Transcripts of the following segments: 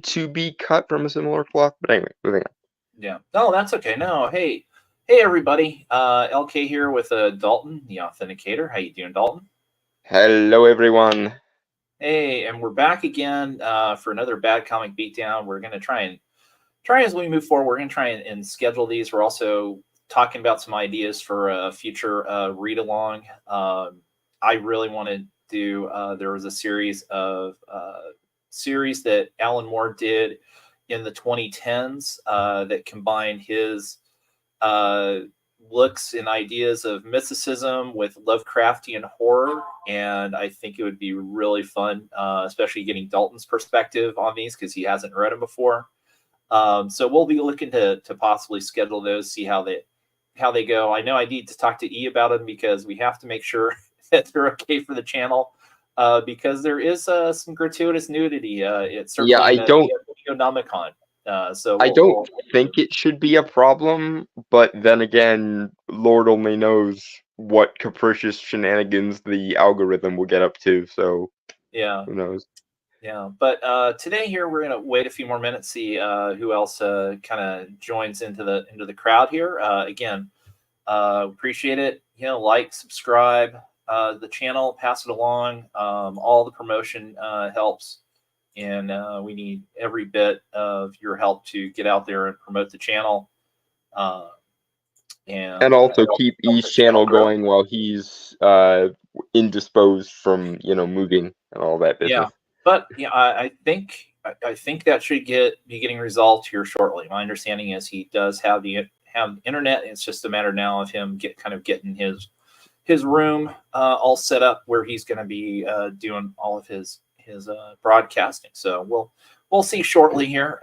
to be cut from a similar cloth. But anyway, moving on. Yeah. No, that's okay. No, hey everybody. LK here with Dalton, the Authenticator. How you doing, Dalton? Hello, everyone. Hey, and we're back again for another Bad Comic Beatdown. We're gonna try as we move forward. We're gonna try and schedule these. We're also talking about some ideas for a future read along. I really want to do. There was a series that Alan Moore did in the 2010s that combined his looks and ideas of mysticism with Lovecraftian horror, and I think it would be really fun, especially getting Dalton's perspective on these because he hasn't read them before. So we'll be looking to possibly schedule those, see how they go. I know I need to talk to E about them because we have to make sure that they're okay for the channel. Because there is some gratuitous nudity. It's certainly Yeah, I don't. Videonomicon. I don't think it should be a problem, but then again, Lord only knows what capricious shenanigans the algorithm will get up to. So yeah, who knows? Yeah, but today here we're gonna wait a few more minutes, see who else kind of joins into the crowd here. Again, appreciate it. Like, subscribe the channel, pass it along. All the promotion helps, and we need every bit of your help to get out there and promote the channel. And also keep E's channel going while he's indisposed from moving and all that business. Yeah, but I think that should be getting resolved here shortly. My understanding is he does have internet. It's just a matter now of him getting his room all set up where he's going to be doing all of his broadcasting. So we'll see shortly here.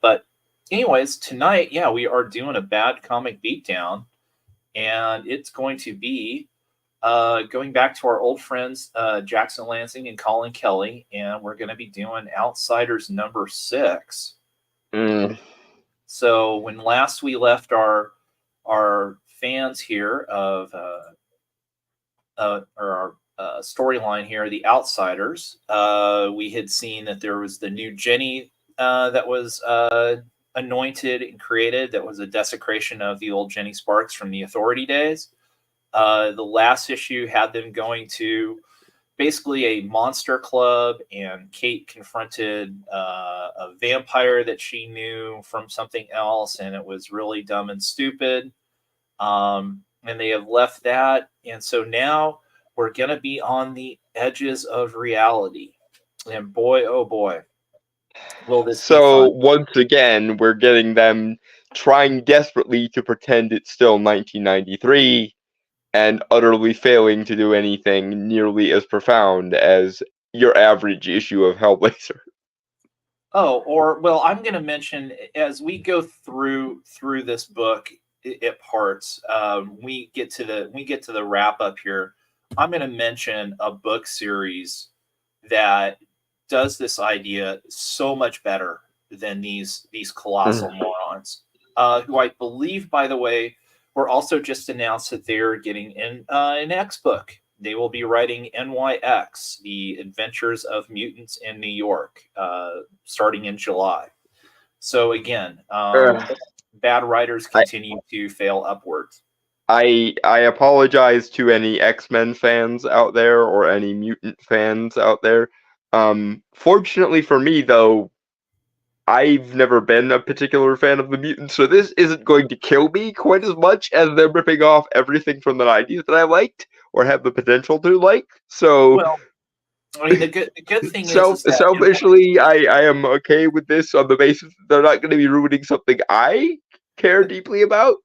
But anyways, tonight, we are doing a Bad Comic Beatdown, and it's going to be going back to our old friends Jackson Lanzing and Colin Kelly, and we're going to be doing Outsiders number 6. So when last we left our fans here of our storyline here, the Outsiders, we had seen that there was the new Jenny that was anointed and created. That was a desecration of the old Jenny Sparks from the Authority days. The last issue had them going to basically a monster club, and Kate confronted a vampire that she knew from something else, and it was really dumb and stupid. And they have left that, and so now we're going to be on the edges of reality. And boy, oh boy, will this be fun. Once again, we're getting them trying desperately to pretend it's still 1993 and utterly failing to do anything nearly as profound as your average issue of Hellblazer. I'm going to mention as we go through this book at parts, we get to the wrap up here. I'm going to mention a book series that does this idea so much better than these colossal morons, who I believe, by the way, were also just announced that they're getting an X book. They will be writing NYX, The Adventures of Mutants in New York, starting in July. So again, bad writers continue to fail upwards. I apologize to any X-Men fans out there or any mutant fans out there. Fortunately for me, though, I've never been a particular fan of the mutants, so this isn't going to kill me quite as much as them ripping off everything from the 90s that I liked or have the potential to like. So, well, I mean, the good thing is that selfishly, I am okay with this on the basis that they're not going to be ruining something I care deeply about,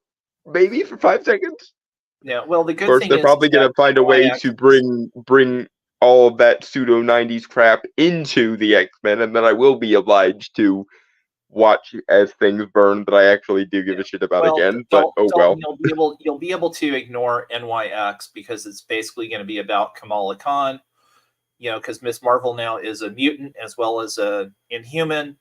maybe for 5 seconds. Yeah, well, the good thing is... Of course, they're probably going to find a way to bring all of that pseudo-90s crap into the X-Men, and then I will be obliged to watch as things burn that I actually do give a shit about again. But well. You'll be able to ignore NYX because it's basically going to be about Kamala Khan, because Miss Marvel now is a mutant as well as a Inhuman.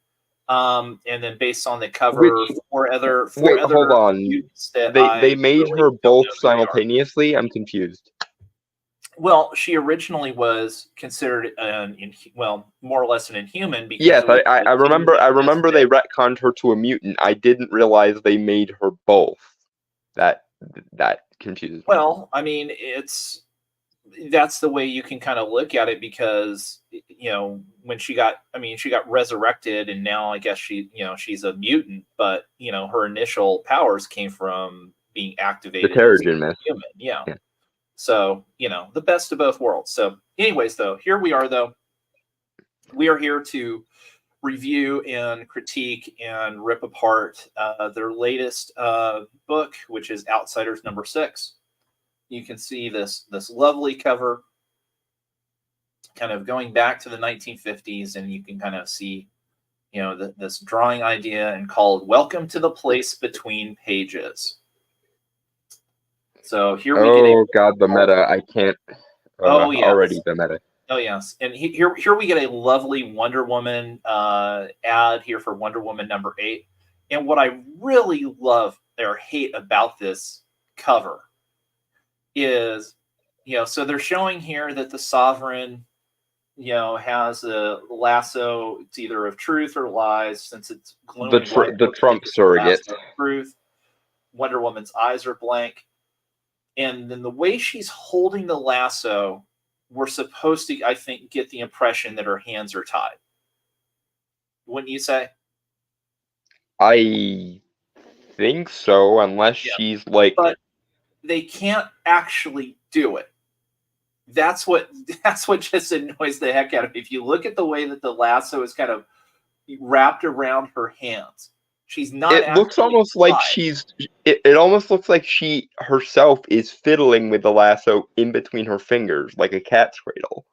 And then based on the cover, four other hold on. mutants that they made her both simultaneously. I'm confused. Well, she originally was considered more or less an inhuman because Yes, it was I the gene remember. that I remember they tested. retconned her to a mutant. I didn't realize they made her both. That that confuses me. Well, I mean, that's the way you can kind of look at it because when she got resurrected and now I guess she's a mutant, but her initial powers came from being The activated as Terrigen myth. a human. Yeah. Yeah. So, the best of both worlds. So, anyways, though, here we are, though. We are here to review and critique and rip apart their latest book, which is Outsiders #6. You can see this lovely cover, kind of going back to the 1950s, and you can kind of see, this drawing idea and called "Welcome to the Place Between Pages." So here we get a Oh God, the meta. I can't. oh Already yes. the meta. Oh yes, and here we get a lovely Wonder Woman ad here for Wonder Woman #8. And what I really love or hate about this cover is, so they're showing here that the Sovereign, has a lasso. It's either of truth or lies, since it's glowing white. The Looks like Trump it's a surrogate. lasso of truth. Wonder Woman's eyes are blank, and then the way she's holding the lasso, we're supposed to, I think, get the impression that her hands are tied. Wouldn't you say? I think so, unless Yeah. she's like. But they can't actually do it. That's what just annoys the heck out of me. If you look at the way that the lasso is kind of wrapped around her hands, she's not It looks actually almost like tied. it almost looks like she herself is fiddling with the lasso in between her fingers, like a cat's cradle.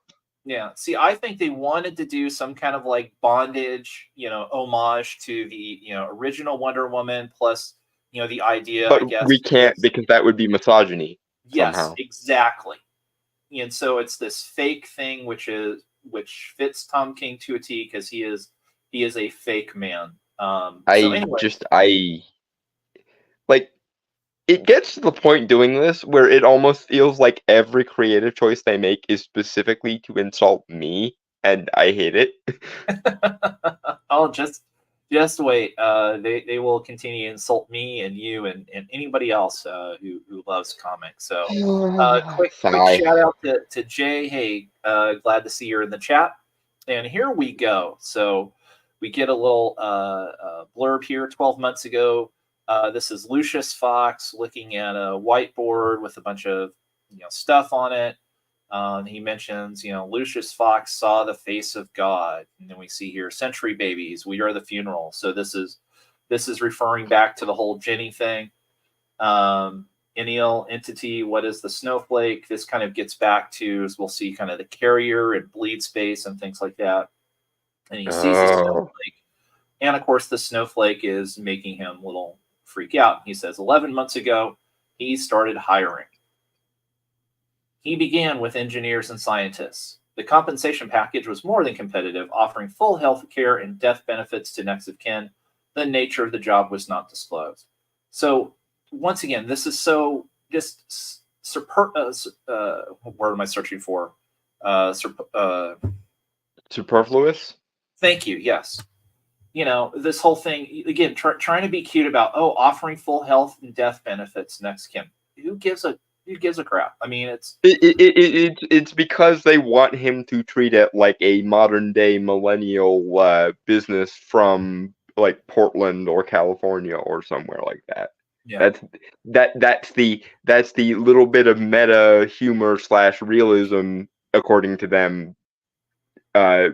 Yeah. See, I think they wanted to do some kind of like bondage, homage to the, original Wonder Woman, plus, the idea, But I guess, we can't is because that would be misogyny yes, somehow. exactly. And so it's this fake thing, which fits Tom King to a T because he is a fake man. So anyway, I like it gets to the point doing this where it almost feels like every creative choice they make is specifically to insult me, and I hate it. I'll just wait. They will continue to insult me and you and anybody else who loves comics. So quick Sigh. shout out to Jay. Hey, glad to see you're in the chat. And here we go. So we get a little blurb here. 12 months ago, this is Lucius Fox looking at a whiteboard with a bunch of stuff on it. He mentions, Lucius Fox saw the face of God, and then we see here, century babies, we are the funeral. So this is referring back to the whole Jenny thing. Enneal entity, what is the snowflake? This kind of gets back to, as we'll see, kind of the carrier and bleed space and things like that. And he sees the Oh. snowflake, and of course, the snowflake is making him a little freak out. He says, 11 months ago, he started hiring. He began with engineers and scientists. The compensation package was more than competitive, offering full health care and death benefits to next of kin. The nature of the job was not disclosed. So, once again, this is so just what am I searching for? Superfluous? Thank you. Yes. This whole thing, again, trying to be cute about, offering full health and death benefits next kin. Who gives a crap? I mean, It's because they want him to treat it like a modern day millennial business from like Portland or California or somewhere like that. yeah. That's the little bit of meta humor slash realism, according to them, uh,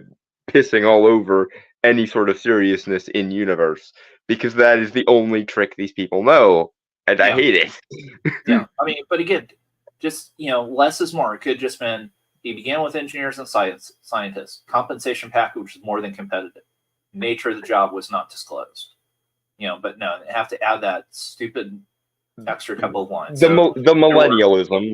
pissing all over any sort of seriousness in universe, because that is the only trick these people know, and I Yeah. hate it. Yeah. I mean, but again, just, less is more. It could just been he began with engineers and scientists. Compensation package was more than competitive. Nature of the job was not disclosed. But no, they have to add that stupid extra couple of lines. The So the there were, millennialism.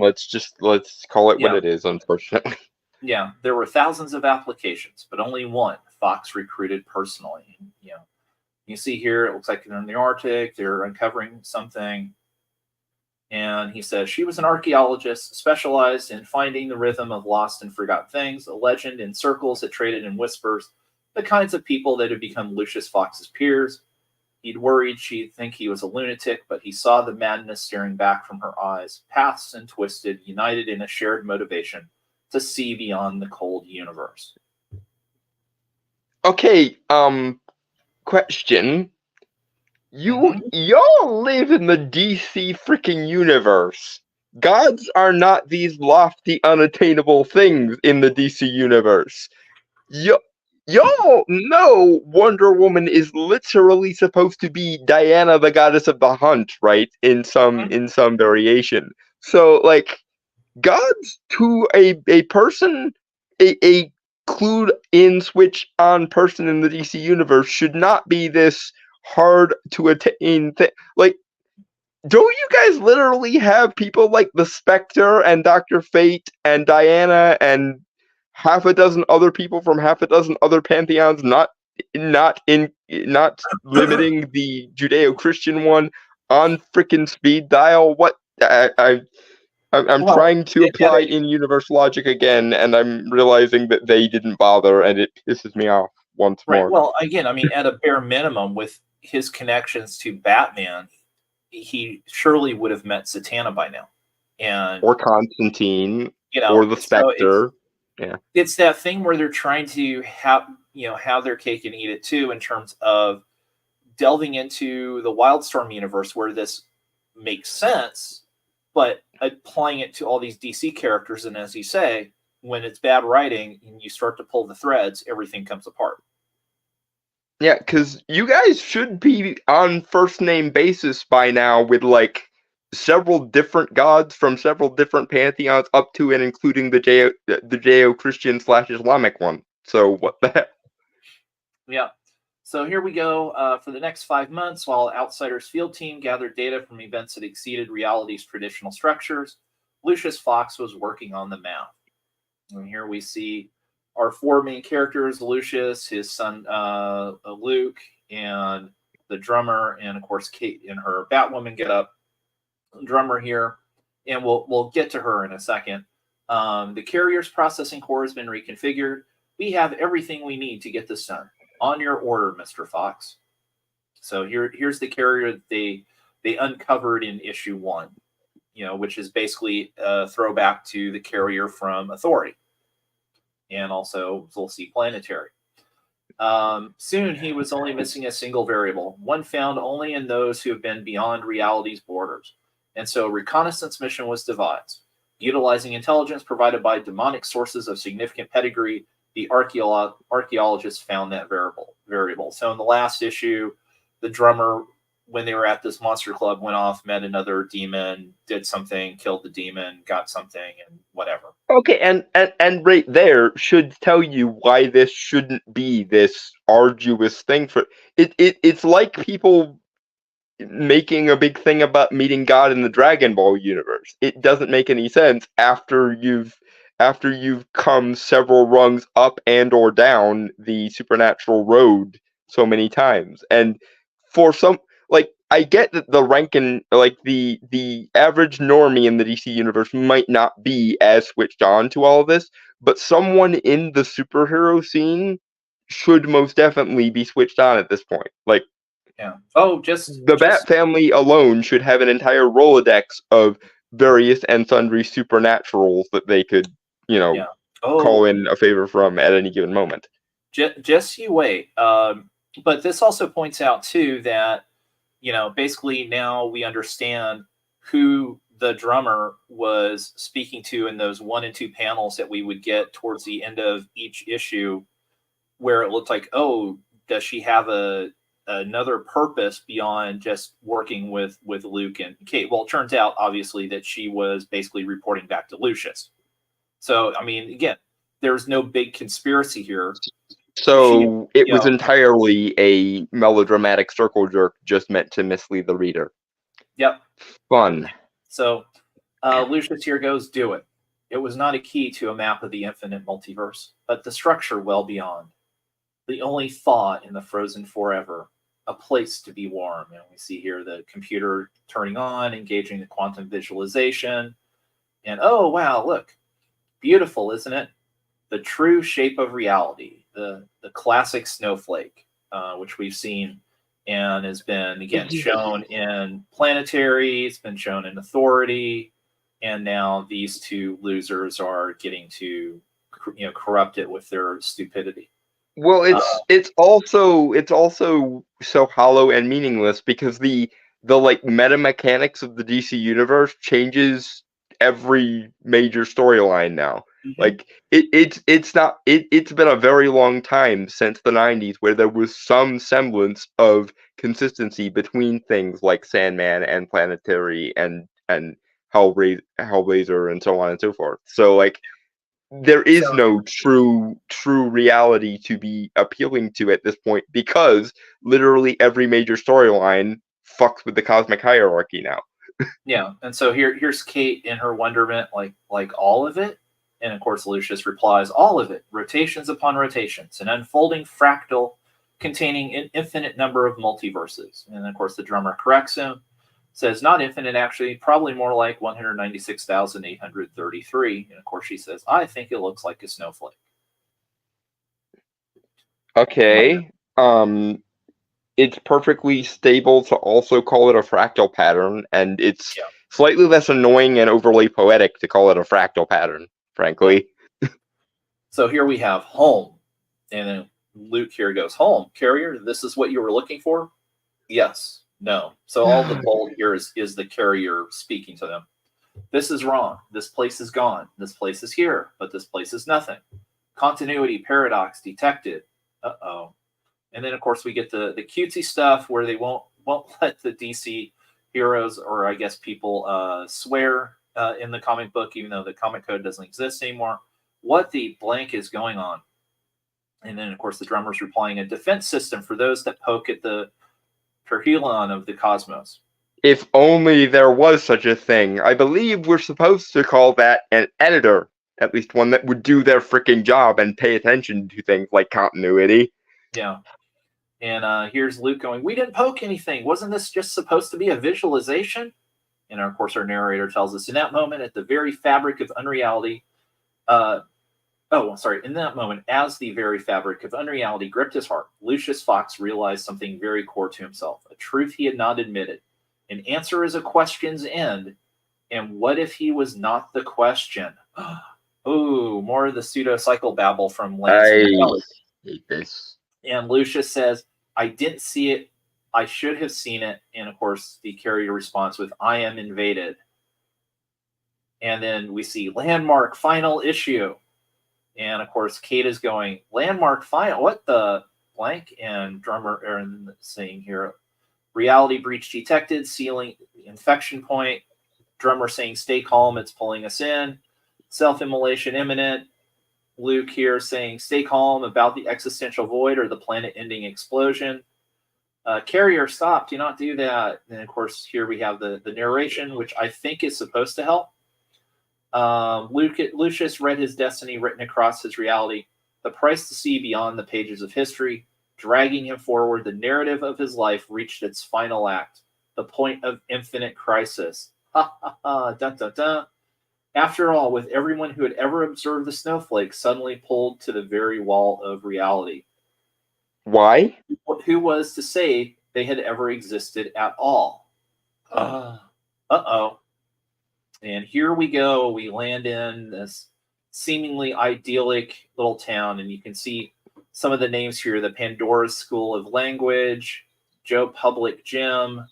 Let's call it what yeah, it is. Unfortunately, yeah, there were thousands of applications, but only one Fox recruited personally. You see here, it looks like they're in the Arctic. They're uncovering something. And he says, she was an archaeologist specialized in finding the rhythm of lost and forgotten things, a legend in circles that traded in whispers, the kinds of people that had become Lucius Fox's peers. He'd worried she'd think he was a lunatic, but he saw the madness staring back from her eyes, paths and twisted, united in a shared motivation to see beyond the cold universe. Okay, question. Y'all live in the DC freaking universe. Gods are not these lofty, unattainable things in the DC universe. Y'all know Wonder Woman is literally supposed to be Diana, the goddess of the hunt, right? In some variation. So, like, gods to a person, a clued in switch on person in the DC universe should not be this hard to attain thing. Like, don't you guys literally have people like the Spectre and Dr. Fate and Diana and half a dozen other people from half a dozen other pantheons, not limiting the Judeo-Christian one, on freaking speed dial? What I'm Well, trying to apply in-universe logic again, and I'm realizing that they didn't bother, and it pisses me off once right. more. Well, again, I mean, at a bare minimum, with his connections to Batman, he surely would have met Zatanna by now, and or Constantine, you know, or the so Spectre. Yeah, it's that thing where they're trying to have their cake and eat it too, in terms of delving into the Wildstorm universe, where this makes sense, but applying it to all these DC characters, and as you say, when it's bad writing and you start to pull the threads, everything comes apart. yeah, because you guys should be on first name basis by now with like several different gods from several different pantheons, up to and including the Judeo-Christian / Islamic one. So what the heck? Yeah. So here we go. For the next 5 months, while Outsiders field team gathered data from events that exceeded reality's traditional structures, Lucius Fox was working on the map. And here we see our 4 main characters: Lucius, his son Luke, and the drummer, and of course Kate in her Batwoman getup. Drummer here, and we'll get to her in a second. The carrier's processing core has been reconfigured. We have everything we need to get this done. On your order, Mr. Fox. So here's the carrier that they uncovered in issue 1, which is basically a throwback to the carrier from Authority, and also we'll see Planetary. Soon he was only missing a single variable, one found only in those who have been beyond reality's borders. And so a reconnaissance mission was devised. Utilizing intelligence provided by demonic sources of significant pedigree, the archaeologists found that variable. So in the last issue, the drummer, when they were at this monster club, went off, met another demon, did something, killed the demon, got something, and whatever. Okay, and right there should tell you why this shouldn't be this arduous thing for it. It's like people making a big thing about meeting God in the Dragon Ball universe. It doesn't make any sense after you've come several rungs up and or down the supernatural road so many times. And for some, like, I get that the rank and like the average normie in the DC universe might not be as switched on to all of this, but someone in the superhero scene should most definitely be switched on at this point. Like, yeah. Oh, just the Bat family alone should have an entire Rolodex of various and sundry supernaturals that they could, call in a favor from at any given moment. Just you wait. But this also points out too that, basically now we understand who the drummer was speaking to in those 1 and 2 panels that we would get towards the end of each issue, where it looked like, oh, does she have another purpose beyond just working with Luke and Kate? Well, it turns out obviously that she was basically reporting back to Lucius. So, I mean, again, there's no big conspiracy here. So it was entirely a melodramatic circle jerk just meant to mislead the reader. Yep. Fun. So Lucius here goes, do it. It was not a key to a map of the infinite multiverse, but the structure well beyond. The only thaw in the frozen forever a place to be warm. And we see here the computer turning on, engaging the quantum visualization. And oh, wow, look, beautiful, isn't it? The true shape of reality, the classic snowflake, which we've seen and has been, again, shown in Planetary, it's been shown in Authority, and now these two losers are getting to corrupt it with their stupidity. Well, it's also so hollow and meaningless because the like meta mechanics of the DC universe changes every major storyline now. Mm-hmm. Like it's been a very long time since the 90s where there was some semblance of consistency between things like Sandman and Planetary and Hellblazer and so on and so forth. So like there is So no true reality to be appealing to at this point because literally every major storyline fucks with the cosmic hierarchy now. yeah, and so here's Kate in her wonderment, like all of it, and of course Lucius replies, all of it, rotations upon rotations, an unfolding fractal containing an infinite number of multiverses. And of course the drummer corrects him, says not infinite, actually, probably more like 196,833. And of course she says, I think it looks like a snowflake. Okay. It's perfectly stable to also call it a fractal pattern, and it's Yeah, slightly less annoying and overly poetic to call it a fractal pattern, yeah. frankly. So here we have home. And then Luke here goes, home, carrier, this is what you were looking for? Yes, no. So all the bold here is the carrier speaking to them. This is wrong. This place is gone. This place is here, but this place is nothing. Continuity paradox detected. Uh-oh. And then of course we get the cutesy stuff where they won't let the DC heroes, or I guess people, swear in the comic book, even though the comic code doesn't exist anymore. What the blank is going on? And then of course the drummer's replying, a defense system for those that poke at the perhelon of the cosmos. If only there was such a thing. I believe we're supposed to call that an editor. At least one that would do their freaking job and pay attention to things like continuity. Yeah. And here's Luke going, we didn't poke anything. Wasn't this just supposed to be a visualization? And of course, our narrator tells us in that moment, at the very fabric of unreality, in that moment, as the very fabric of unreality gripped his heart, Lucius Fox realized something very core to himself, a truth he had not admitted. An answer is a question's end. And what if he was not the question? Oh, more of the pseudo-cycle babble from Lanzing Kelly. Hate this. And Lucius says, I didn't see it. I should have seen it. And of course, the carrier responds with, I am invaded. And then we see landmark final issue. And of course, Kate is going, landmark final, what the blank? And drummer Aaron saying here, reality breach detected, sealing infection point. Drummer saying, stay calm, it's pulling us in. Self-immolation imminent. Luke here saying, stay calm about the existential void or the planet-ending explosion. Carrier, stop, do not do that. And of course, here we have the narration, which I think is supposed to help. Lucius read his destiny written across his reality, the price to see beyond the pages of history, dragging him forward. The narrative of his life reached its final act, the point of infinite crisis. Ha ha ha, dun dun dun. After all, with everyone who had ever observed the snowflake suddenly pulled to the very wall of reality. Why? Who was to say they had ever existed at all? Uh-oh. And here we go. We land in this seemingly idyllic little town, and you can see some of the names here, the Pandora's School of Language, Joe Public Gym,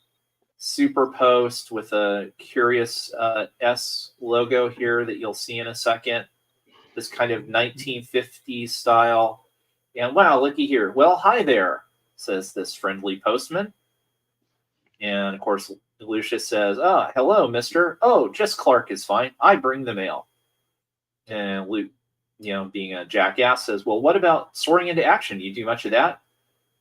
Superpost with a curious S logo here that you'll see in a second. This kind of 1950s style. And wow, looky here. Well, hi there, says this friendly postman. And of course, Lucius says, hello, mister. Oh, just Clark is fine. I bring the mail. And Luke, being a jackass, says, well, what about soaring into action? You do much of that?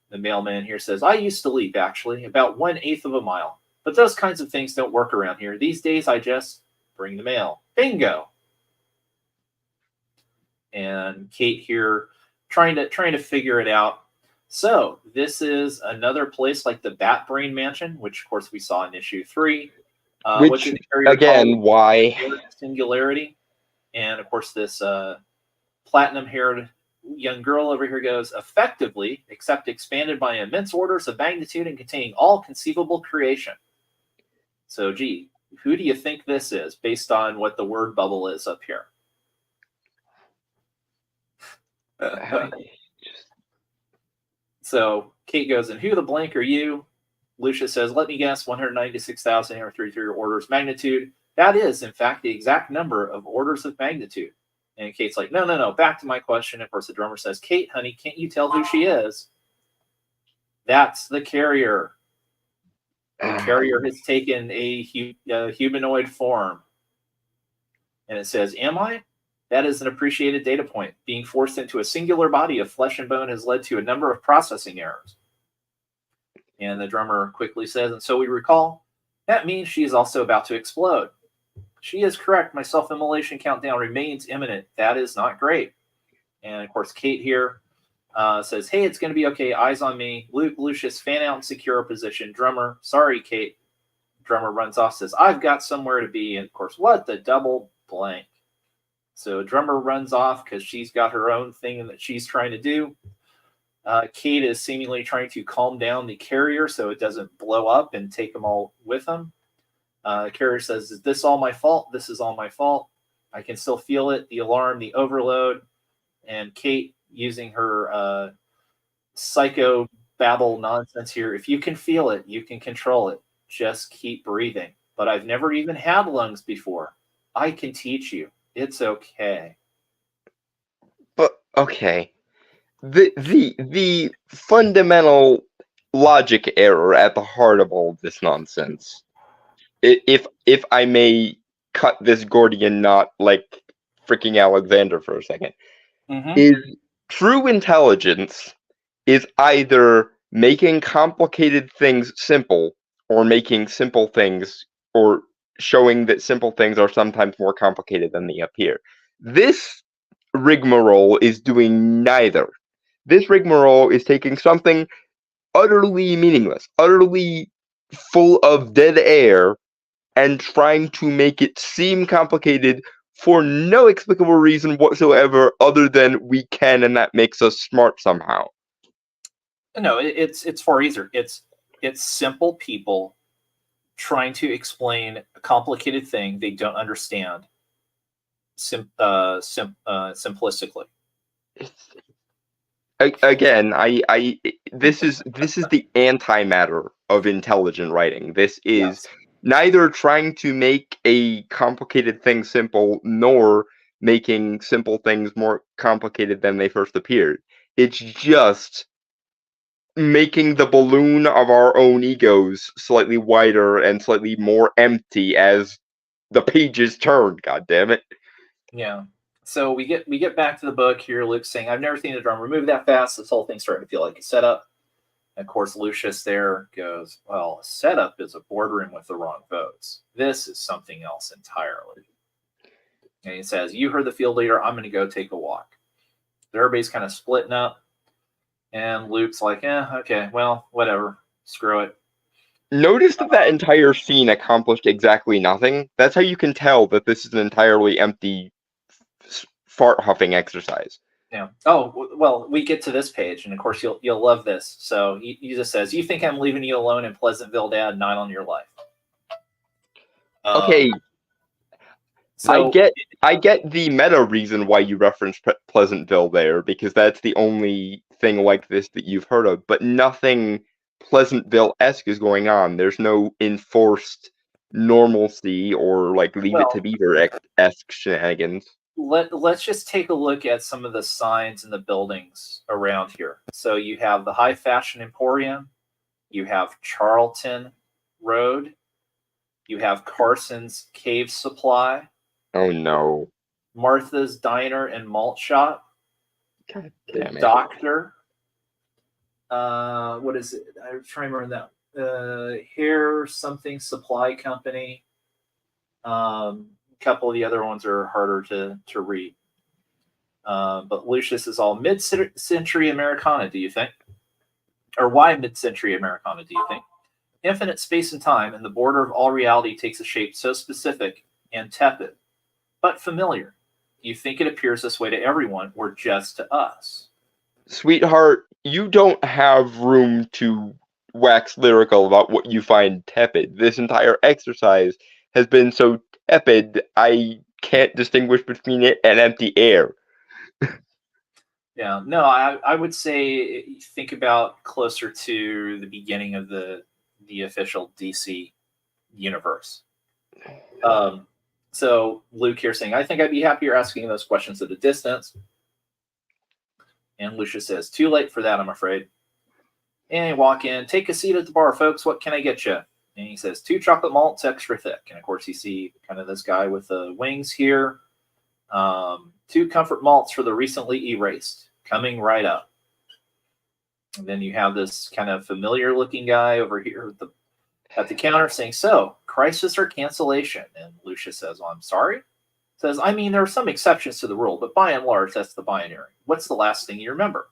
The mailman here says, I used to leap, actually, about 1/8 of a mile. But those kinds of things don't work around here. These days, I just bring the mail. Bingo. And Kate here trying to figure it out. So this is another place like the Bat Brain Mansion, which of course we saw in issue 3. What Which, did the carrier call again, why? singularity? And of course this platinum-haired young girl over here goes, effectively, except expanded by immense orders of magnitude and containing all conceivable creation. So, gee, who do you think this is based on what the word bubble is up here? So Kate goes, and who the blank are you? Lucius says, let me guess, 196,833 orders magnitude. That is, in fact, the exact number of orders of magnitude. And Kate's like, no, back to my question. Of course, the drummer says, Kate, honey, can't you tell who she is? That's the carrier. The carrier has taken a humanoid form. And it says, am I? That is an appreciated data point. Being forced into a singular body of flesh and bone has led to a number of processing errors. And the drummer quickly says, and so we recall, that means she is also about to explode. She is correct. My self-immolation countdown remains imminent. That is not great. And of course, Kate here says, hey, it's going to be okay. Eyes on me. Lucius, fan out and secure a position. Drummer, sorry, Kate. Drummer runs off, says, I've got somewhere to be. And of course, what the double blank? So drummer runs off because she's got her own thing that she's trying to do. Kate is seemingly trying to calm down the carrier so it doesn't blow up and take them all with them. Carrier says, is this all my fault? This is all my fault. I can still feel it, the alarm, the overload. And Kate, using her psycho babble nonsense here, if you can feel it, you can control it. Just keep breathing. But I've never even had lungs before. I can teach you. It's okay. But, okay. The fundamental logic error at the heart of all this nonsense, if I may cut this Gordian knot like freaking Alexander for a second, is true intelligence is either making complicated things simple or making simple things, or showing that simple things are sometimes more complicated than they appear. This rigmarole is doing neither. This rigmarole is taking something utterly meaningless, utterly full of dead air, and trying to make it seem complicated for no explicable reason whatsoever other than we can, and that makes us smart somehow. No, it's far easier. It's simple people trying to explain a complicated thing they don't understand simplistically. Again, this is the antimatter of intelligent writing. This is neither trying to make a complicated thing simple nor making simple things more complicated than they first appeared. It's just making the balloon of our own egos slightly wider and slightly more empty as the pages turn. God damn it! Yeah. So we get back to the book here. Luke's saying, "I've never seen the drummer move that fast. This whole thing's starting to feel like a setup." And of course, Lucius there goes, "Well, a setup is a boardroom with the wrong votes. This is something else entirely." And he says, "You heard the field leader. I'm going to go take a walk." Everybody's kind of splitting up, and Luke's like, okay, well, whatever, screw it." Notice that entire scene accomplished exactly nothing. That's how you can tell that this is an entirely empty fart huffing exercise. Yeah. Oh, well, we get to this page, and of course you'll love this. So he just says, "You think I'm leaving you alone in Pleasantville, Dad? Not on your life." Okay. So I get the meta reason why you referenced Pleasantville there, because that's the only thing like this that you've heard of, but nothing Pleasantville-esque is going on. There's no enforced normalcy or like Leave It to Beaver-esque shenanigans. Let's just take a look at some of the signs in the buildings around here. So you have the High Fashion Emporium, you have Charlton Road, you have Carson's Cave Supply. Oh no. Martha's Diner and Malt Shop. God damn it. Doctor. What is it? I'm trying to remember that. Hair something supply company. A couple of the other ones are harder to read. But Lucius is all mid-century Americana, do you think? Or why mid-century Americana, do you think? Infinite space and time, and the border of all reality takes a shape so specific and tepid, but familiar. Do you think it appears this way to everyone, or just to us? Sweetheart, you don't have room to wax lyrical about what you find tepid. This entire exercise has been so tepid, I can't distinguish between it and empty air. Yeah, no, I would say think about closer to the beginning of the official DC universe. So Luke here saying, I think I'd be happier asking those questions at a distance. And Lucius says, too late for that, I'm afraid. And you walk in, take a seat at the bar, folks. What can I get you? And he says, 2 chocolate malts, extra thick. And of course, you see kind of this guy with the wings here. 2 comfort malts for the recently erased, coming right up. And then you have this kind of familiar looking guy over here at the counter saying, so, crisis or cancellation? And Lucius says, well, I'm sorry. Says, I mean, there are some exceptions to the rule, but by and large, that's the binary. What's the last thing you remember?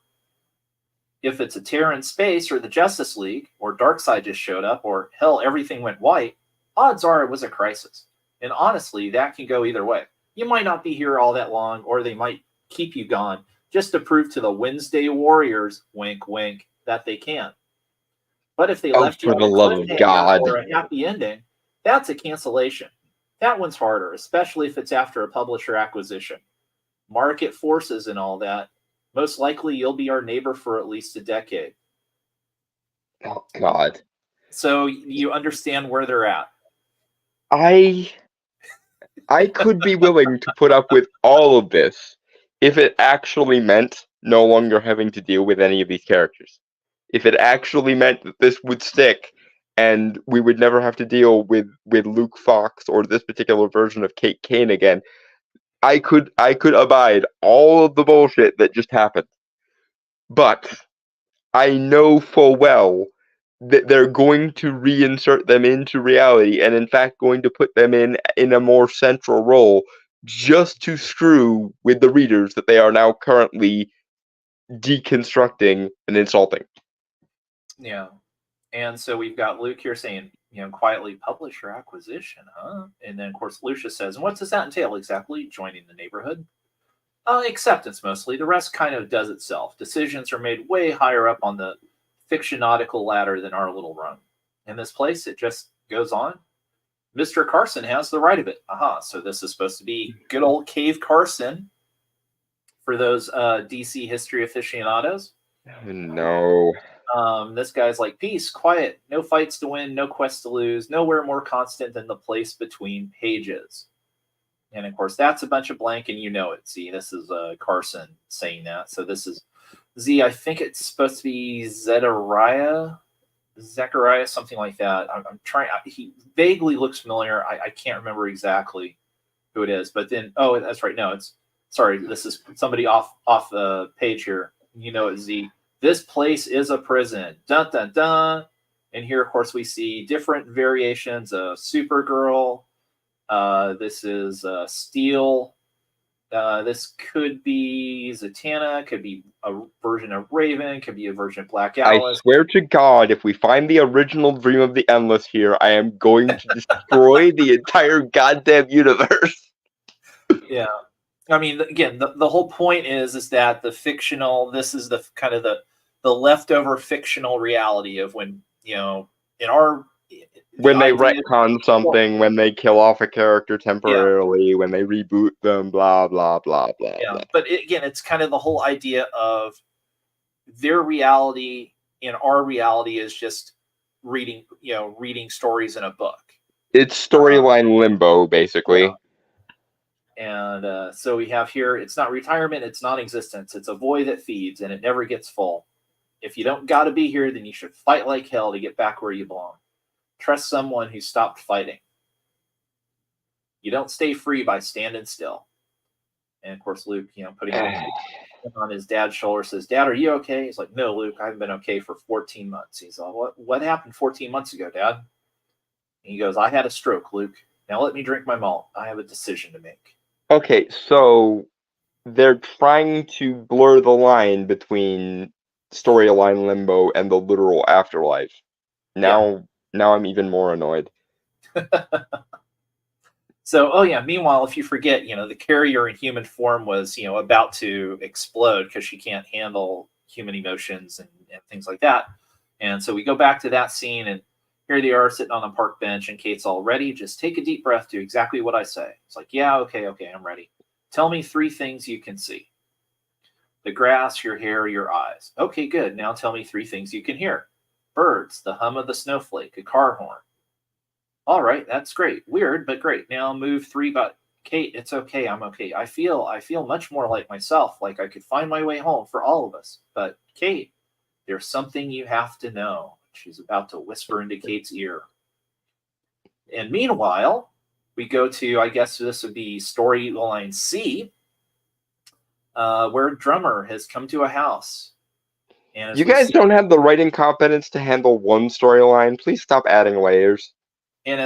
If it's a tear in space or the Justice League or Darkseid just showed up or hell, everything went white, odds are it was a crisis. And honestly, that can go either way. You might not be here all that long, or they might keep you gone just to prove to the Wednesday Warriors, wink, wink, that they can. But if they left you for on the a love of God, or a happy ending, that's a cancellation. That one's harder, especially if it's after a publisher acquisition. Market forces and all that. Most likely you'll be our neighbor for at least a decade. Oh God. So you understand where they're at. I could be willing to put up with all of this if it actually meant no longer having to deal with any of these characters. If it actually meant that this would stick and we would never have to deal with Luke Fox or this particular version of Kate Kane again, I could abide all of the bullshit that just happened. But I know full well that they're going to reinsert them into reality and in fact going to put them in a more central role just to screw with the readers that they are now currently deconstructing and insulting. Yeah. And so we've got Luke here saying, quietly publisher acquisition, huh? And then, of course, Lucius says, and what does that entail exactly? Joining the neighborhood? Acceptance mostly. The rest kind of does itself. Decisions are made way higher up on the fictionautical ladder than our little run. In this place, it just goes on. Mr. Carson has the right of it. Aha, so this is supposed to be good old Cave Carson for those DC history aficionados. No. This guy's like, peace, quiet, no fights to win, no quests to lose, nowhere more constant than the place between pages. And of course, that's a bunch of blank, and you know it. See, this is Carson saying that. So this is Z. I think it's supposed to be Zechariah, something like that. I'm trying. He vaguely looks familiar. I can't remember exactly who it is. But then, oh, that's right. No, this is somebody off the page here. You know it, Z. This place is a prison. Dun dun dun. And here, of course, we see different variations of Supergirl. This is Steel. This could be Zatanna, could be a version of Raven, could be a version of Black Alice. I swear to God, if we find the original Dream of the Endless here, I am going to destroy the entire goddamn universe. Yeah. I mean, again, the whole point is that the fictional, this is the kind of the leftover fictional reality of when, in our... When they retcon something, when they kill off a character temporarily, when they reboot them, blah, blah, blah, blah, yeah. blah. But again, it's kind of the whole idea of their reality and our reality is just reading stories in a book. It's storyline limbo, basically. Yeah. And so we have here, it's not retirement, it's non-existence. It's a void that feeds, and it never gets full. If you don't got to be here, then you should fight like hell to get back where you belong. Trust someone who stopped fighting. You don't stay free by standing still. And of course, Luke, putting on his dad's shoulder, says, Dad, are you okay? He's like, no, Luke, I haven't been okay for 14 months. He's like, what happened 14 months ago, Dad? And he goes, I had a stroke, Luke. Now let me drink my malt. I have a decision to make. Okay, so they're trying to blur the line between storyline limbo and the literal afterlife. Yeah. Now I'm even more annoyed. So, oh yeah, meanwhile, if you forget, the carrier in human form was, about to explode because she can't handle human emotions and things like that. And so we go back to that scene, and here they are sitting on a park bench, and Kate's all ready. Just take a deep breath, do exactly what I say. It's like, yeah, okay, I'm ready. Tell me 3 things you can see: the grass, your hair, your eyes. Okay, good. Now tell me 3 things you can hear: birds, the hum of the snowflake, a car horn. All right, that's great. Weird, but great. Now move 3. But Kate, it's okay. I'm okay. I feel much more like myself, like I could find my way home for all of us. But Kate, there's something you have to know. She's about to whisper into Kate's ear. And meanwhile, we go to, I guess this would be storyline C, where a drummer has come to a house. And as You we guys see, don't have the writing competence to handle one storyline. Please stop adding layers. in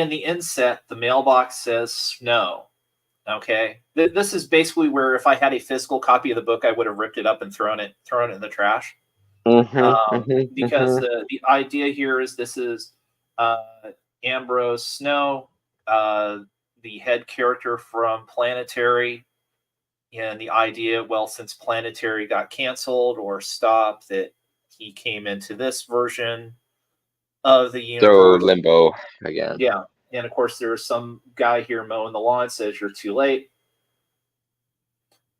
the inset, the mailbox says snow. Okay, this is basically where if I had a physical copy of the book, I would have ripped it up and thrown it in the trash. Because the idea here is this is uh, Ambrose Snow, the head character from Planetary, and the idea, well, since Planetary got canceled or stopped, that he came into this version of the So universe. limbo again. Yeah, and of course there's some guy here mowing the lawn, says you're too late.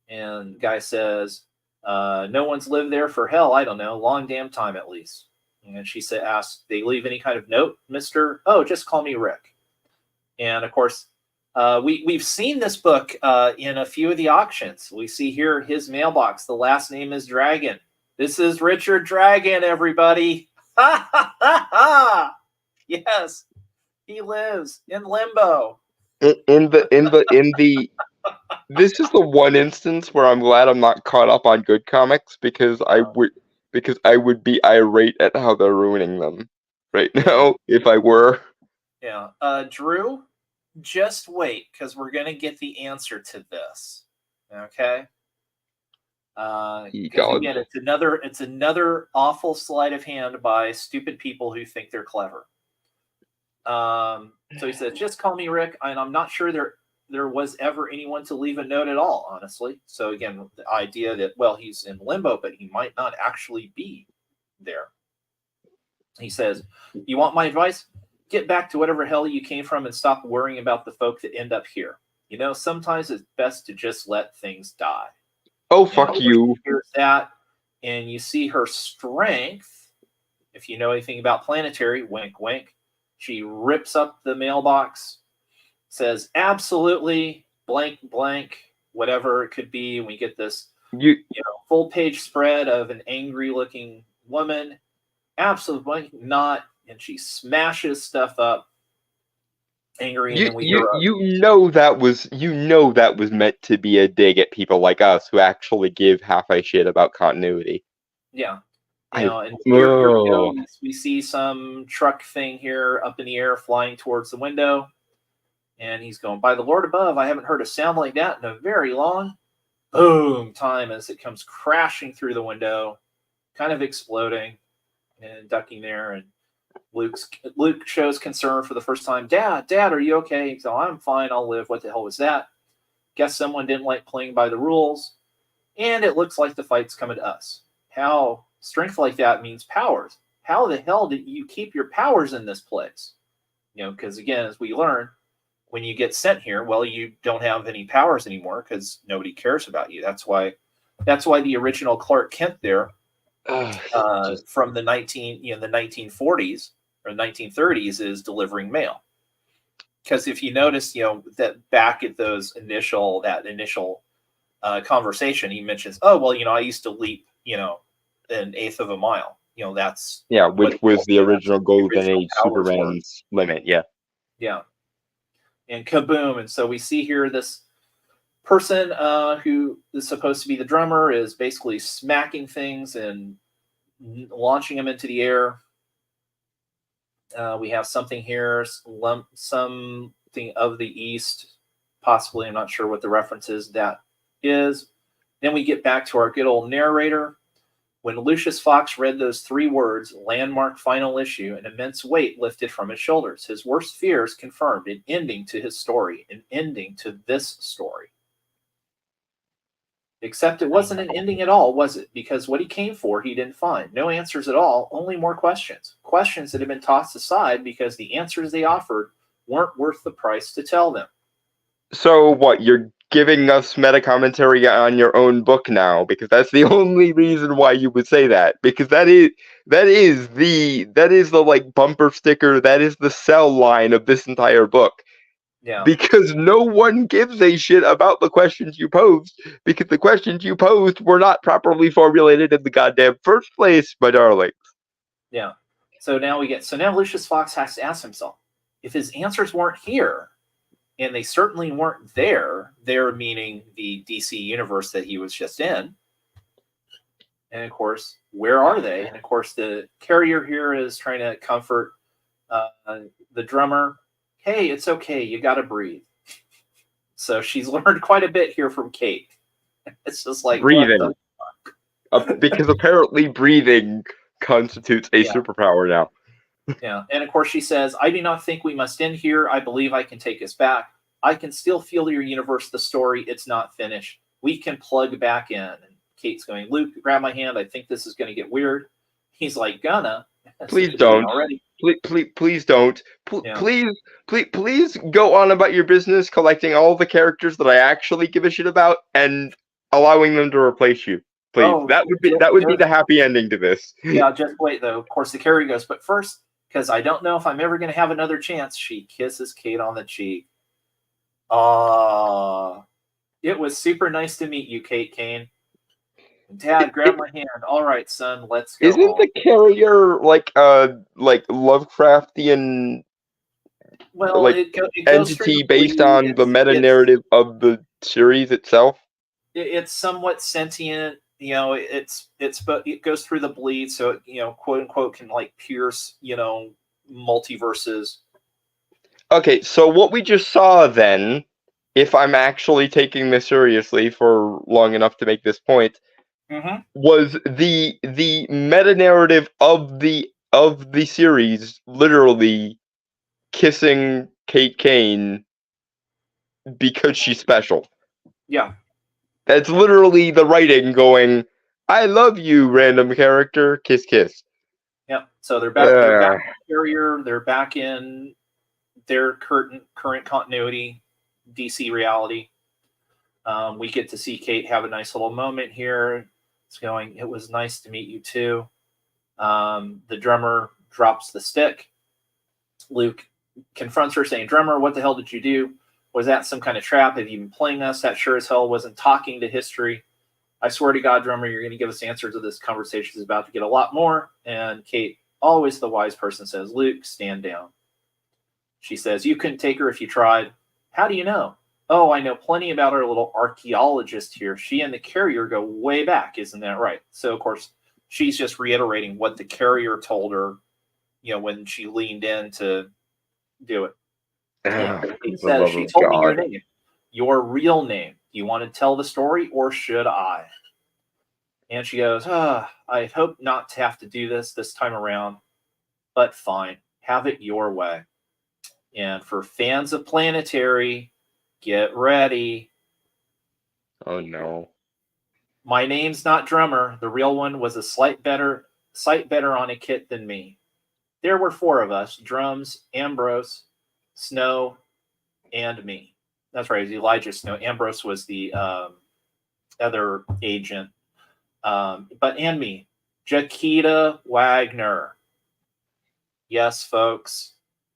And the guy says, no one's lived there for hell, I don't know, long damn time at least. And she asks, they leave any kind of note, Mr. Oh, just call me Rick. And of course, we've seen this book in a few of the auctions. We see here his mailbox. The last name is Dragon. This is Richard Dragon, everybody. Ha ha ha ha! Yes, he lives in limbo. In the This is the one instance where I'm glad I'm not caught up on good comics because I would be irate at how they're ruining them right now if I were. Yeah. Drew, just wait, because we're gonna get the answer to this. Okay. Because God. again, it's another awful sleight of hand by stupid people who think they're clever. So he says, just call me Rick, and I'm not sure there was ever anyone to leave a note at all, honestly. So again, the idea that, well, he's in limbo, but he might not actually be there. He says, you want my advice? Get back to whatever hell you came from and stop worrying about the folk that end up here. Sometimes it's best to just let things die. Oh, And fuck you. here's that, and you see her strength. If you know anything about Planetary, wink, wink. She rips up the mailbox, says absolutely blank, blank, whatever it could be. We get this, full page spread of an angry looking woman. Absolutely not, and she smashes stuff up. Angry, and then we hear that was meant to be a dig at people like us who actually give half a shit about continuity. Yeah. And here we go. We see some truck thing here up in the air flying towards the window. And he's going, by the Lord above, I haven't heard a sound like that in a very long boom time as it comes crashing through the window, kind of exploding and ducking there. And Luke shows concern for the first time. Dad, are you okay? He's like, I'm fine. I'll live. What the hell was that? Guess someone didn't like playing by the rules. And it looks like the fight's coming to us. How strength like that means powers. How the hell did you keep your powers in this place? Because again, as we learn, when you get sent here, well, you don't have any powers anymore because nobody cares about you. That's why the original Clark Kent there from the 1940s or 1930s is delivering mail. Because if you notice, that back at that initial conversation, he mentions, oh, well, I used to leap, an eighth of a mile. That's which was the original Golden Age Superman's limit. Yeah. And kaboom! And so we see here this person who is supposed to be the drummer is basically smacking things and launching them into the air. We have something here, something of the East, possibly. I'm not sure what the reference is. That is. Then we get back to our good old narrator. When Lucius Fox read those 3 words, landmark final issue, an immense weight lifted from his shoulders. His worst fears confirmed, an ending to his story, an ending to this story. Except it wasn't an ending at all, was it? Because what he came for, he didn't find. No answers at all, only more questions. Questions that had been tossed aside because the answers they offered weren't worth the price to tell them. So what, you're giving us meta commentary on your own book now, because that's the only reason why you would say that, because that is the like bumper sticker, that is the sell line of this entire book. Yeah. Because no one gives a shit about the questions you posed, because the questions you posed were not properly formulated in the goddamn first place, my darling. Yeah. So now Lucius Fox has to ask himself, if his answers weren't here, and they certainly weren't there meaning the DC universe that he was just in, and of course, where are they? And of course, the carrier here is trying to comfort the drummer. Hey, it's okay. You got to breathe. So she's learned quite a bit here from Kate. It's just like breathing, because apparently breathing constitutes a superpower now. Yeah, and of course she says, "I do not think we must end here. I believe I can take us back. I can still feel your universe, the story. It's not finished. We can plug back in." And Kate's going, "Luke, grab my hand. I think this is going to get weird." He's like, "Gonna." Please don't. Already. Please don't. Please go on about your business, collecting all the characters that I actually give a shit about, and allowing them to replace you. Please, that would be the happy ending to this. Yeah, just wait though. Of course, the carrier goes, "But first, because I don't know if I'm ever going to have another chance." She kisses Kate on the cheek. It was super nice to meet you, Kate Kane. Dad, grab my hand. All right, son, let's go. Isn't home. The carrier like Lovecraftian? Well, like it goes entity based on the meta narrative of the series itself. It's somewhat sentient. You know, it goes through the bleed, so it, you know, quote unquote, can like pierce, you know, multiverses. Okay, so what we just saw then, if I'm actually taking this seriously for long enough to make this point, was the meta narrative of the series literally kissing Kate Kane because she's special. Yeah. That's literally the writing going, "I love you, random character, kiss kiss." Yeah. So they're back. They're back in the carrier. They're back in their current continuity, DC reality. We get to see Kate have a nice little moment here. It's going, "It was nice to meet you too." The drummer drops the stick. Luke confronts her, saying, "Drummer, what the hell did you do? Was that some kind of trap? Have you been playing us? That sure as hell wasn't talking to history. I swear to God, drummer, you're going to give us answers to this. Conversation is about to get a lot more." And Kate, always the wise person, says, "Luke, stand down." She says, "You couldn't take her if you tried." "How do you know?" "Oh, I know plenty about our little archaeologist here. She and the carrier go way back. Isn't that right?" So, of course, she's just reiterating what the carrier told her, you know, when she leaned in to do it. He says, "She told me your name, your real name. Do you want to tell the story or should I?" And she goes, "I hope not to have to do this time around, but fine. Have it your way." And for fans of Planetary, get ready. Oh no. "My name's not Drummer. The real one was a sight better on a kit than me. There were 4 of us: Drums, Ambrose, Snow, and me." That's right, Elijah Snow. Ambrose was the other agent. But and me, Jaquita Wagner. Yes, folks.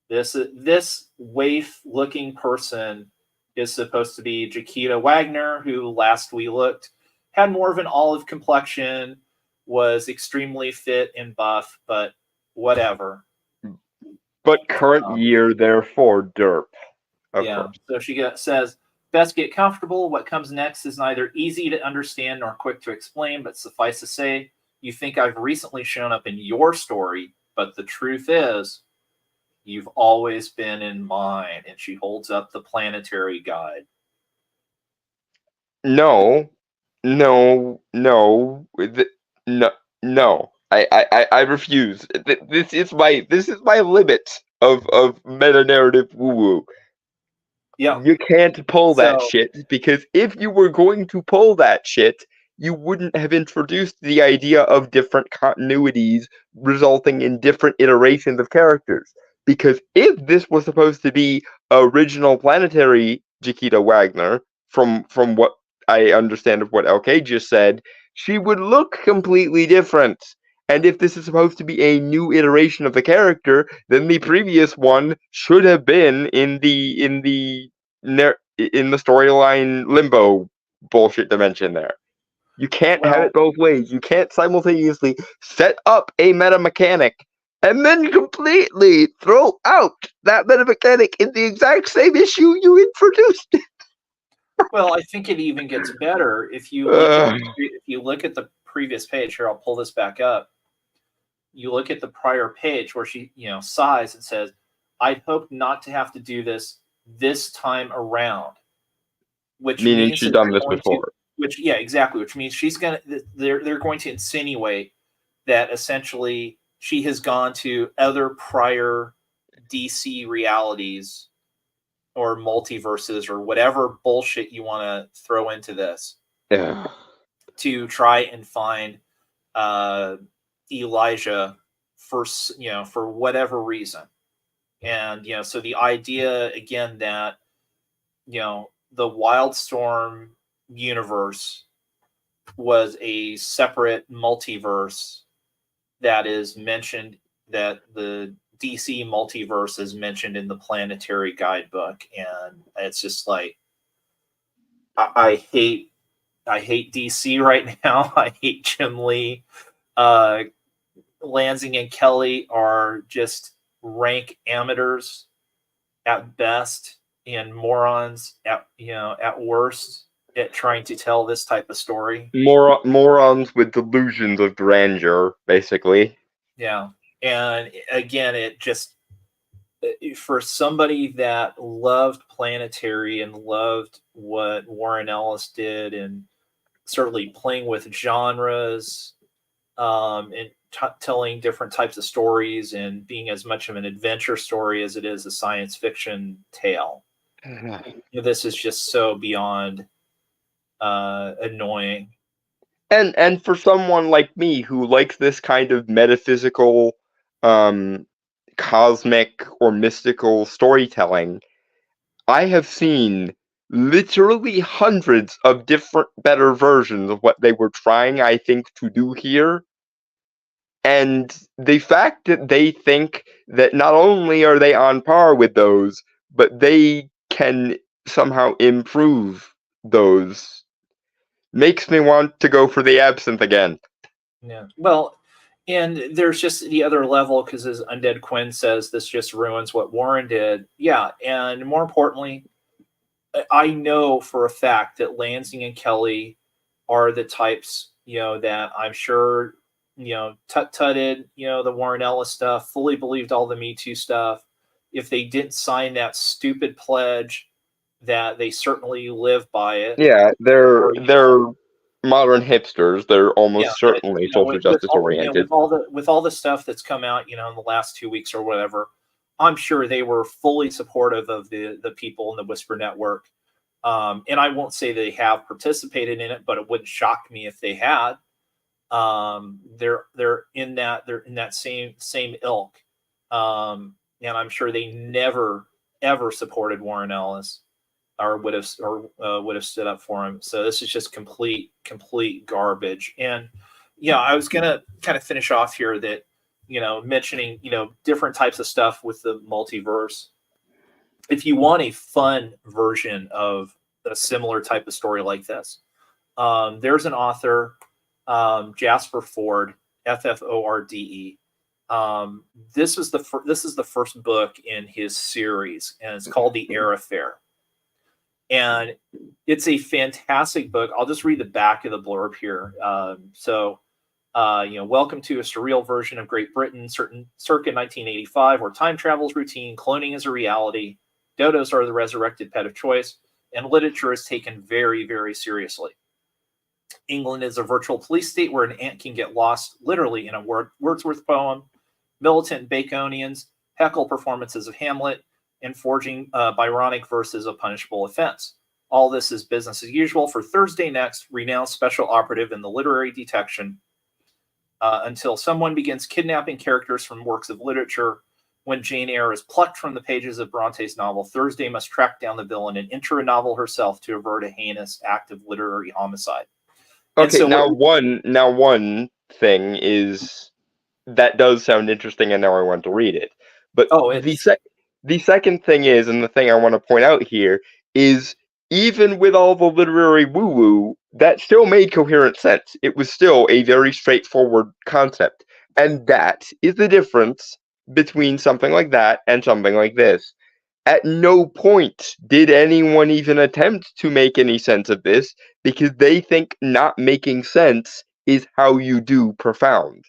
This waif-looking person is supposed to be Jaquita Wagner, who last we looked had more of an olive complexion, was extremely fit and buff, but whatever. But current year, therefore, derp. Of course. So she says, "Best get comfortable. What comes next is neither easy to understand nor quick to explain, but suffice to say, you think I've recently shown up in your story, but the truth is, you've always been in mine." And she holds up the Planetary guide. No. No, I refuse. This is my limit of meta narrative woo woo. Yeah. You can't pull that So, shit because if you were going to pull that shit, you wouldn't have introduced the idea of different continuities resulting in different iterations of characters. Because if this was supposed to be original planetary Chiquita Wagner, from what I understand of what LK just said, she would look completely different. And if this is supposed to be a new iteration of the character, then the previous one should have been in the storyline limbo bullshit dimension there. You can't have it well, both ways. You can't simultaneously set up a meta mechanic and then completely throw out that meta mechanic in the exact same issue you introduced. well, I think it even gets better if you look at Uh, the previous page. Here, I'll pull this back up. You look at the prior page where she, sighs and says, "I'd hoped not to have to do this time around," which Meaning means she's that done they're this going to, before. which yeah, exactly, which means they're going to insinuate that essentially she has gone to other prior DC realities or multiverses or whatever bullshit you want to throw into this Ugh. to try and find uh, Elijah for for whatever reason. And so the idea again that the Wildstorm universe was a separate multiverse that is mentioned, that the DC multiverse is mentioned in the Planetary guidebook, and it's just like I hate DC right now. I hate Jim Lee. Uh, Lanzing and Kelly are just rank amateurs at best and morons at worst at trying to tell this type of story. Morons with delusions of grandeur, basically. Yeah. And again, it just, for somebody that loved Planetary and loved what Warren Ellis did, and certainly playing with genres, and telling different types of stories and being as much of an adventure story as it is a science fiction tale. This is just so beyond annoying. And for someone like me who likes this kind of metaphysical, um, cosmic or mystical storytelling, I have seen literally hundreds of different better versions of what they were trying, I think, to do here. And the fact that they think that not only are they on par with those, but they can somehow improve those makes me want to go for the absinthe again. Yeah. Well, and there's just the other level, because as Undead Quinn says, this just ruins what Warren did. Yeah. And more importantly, I know for a fact that Lansing and Kelly are the types, that I'm sure, tutted, the Warren Ellis stuff, fully believed all the Me Too stuff. If they didn't sign that stupid pledge, that they certainly live by it. Yeah, Or, they're modern hipsters. They're yeah, almost that, certainly social justice oriented. with all the stuff that's come out, in the last 2 weeks or whatever, I'm sure they were fully supportive of the people in the Whisper Network. And I won't say they have participated in it, but it wouldn't shock me if they had. They're in that same ilk, and I'm sure they never ever supported Warren Ellis, or would have stood up for him. So this is just complete garbage. And I was gonna kind of finish off here that mentioning different types of stuff with the multiverse. If you want a fun version of a similar type of story like this, there's an author, Jasper Forde, Forde. This is the first book in his series, and it's called The Air Affair. And it's a fantastic book. I'll just read the back of the blurb here. Welcome to a surreal version of Great Britain, circa 1985, where time travel is routine, cloning is a reality, dodos are the resurrected pet of choice, and literature is taken very, very seriously. England is a virtual police state where an ant can get lost literally in a Wordsworth poem. Militant Baconians heckle performances of Hamlet, and forging Byronic verses a punishable offense. All this is business as usual for Thursday Next, renowned special operative in the literary detection, until someone begins kidnapping characters from works of literature. When Jane Eyre is plucked from the pages of Bronte's novel, Thursday must track down the villain and enter a novel herself to avert a heinous act of literary homicide. And Okay, so one thing is that does sound interesting, and now I want to read it. But it's the second thing is, and the thing I want to point out here is, even with all the literary woo woo, that still made coherent sense. It was still a very straightforward concept, and that is the difference between something like that and something like this. At no point did anyone even attempt to make any sense of this, because they think not making sense is how you do profound,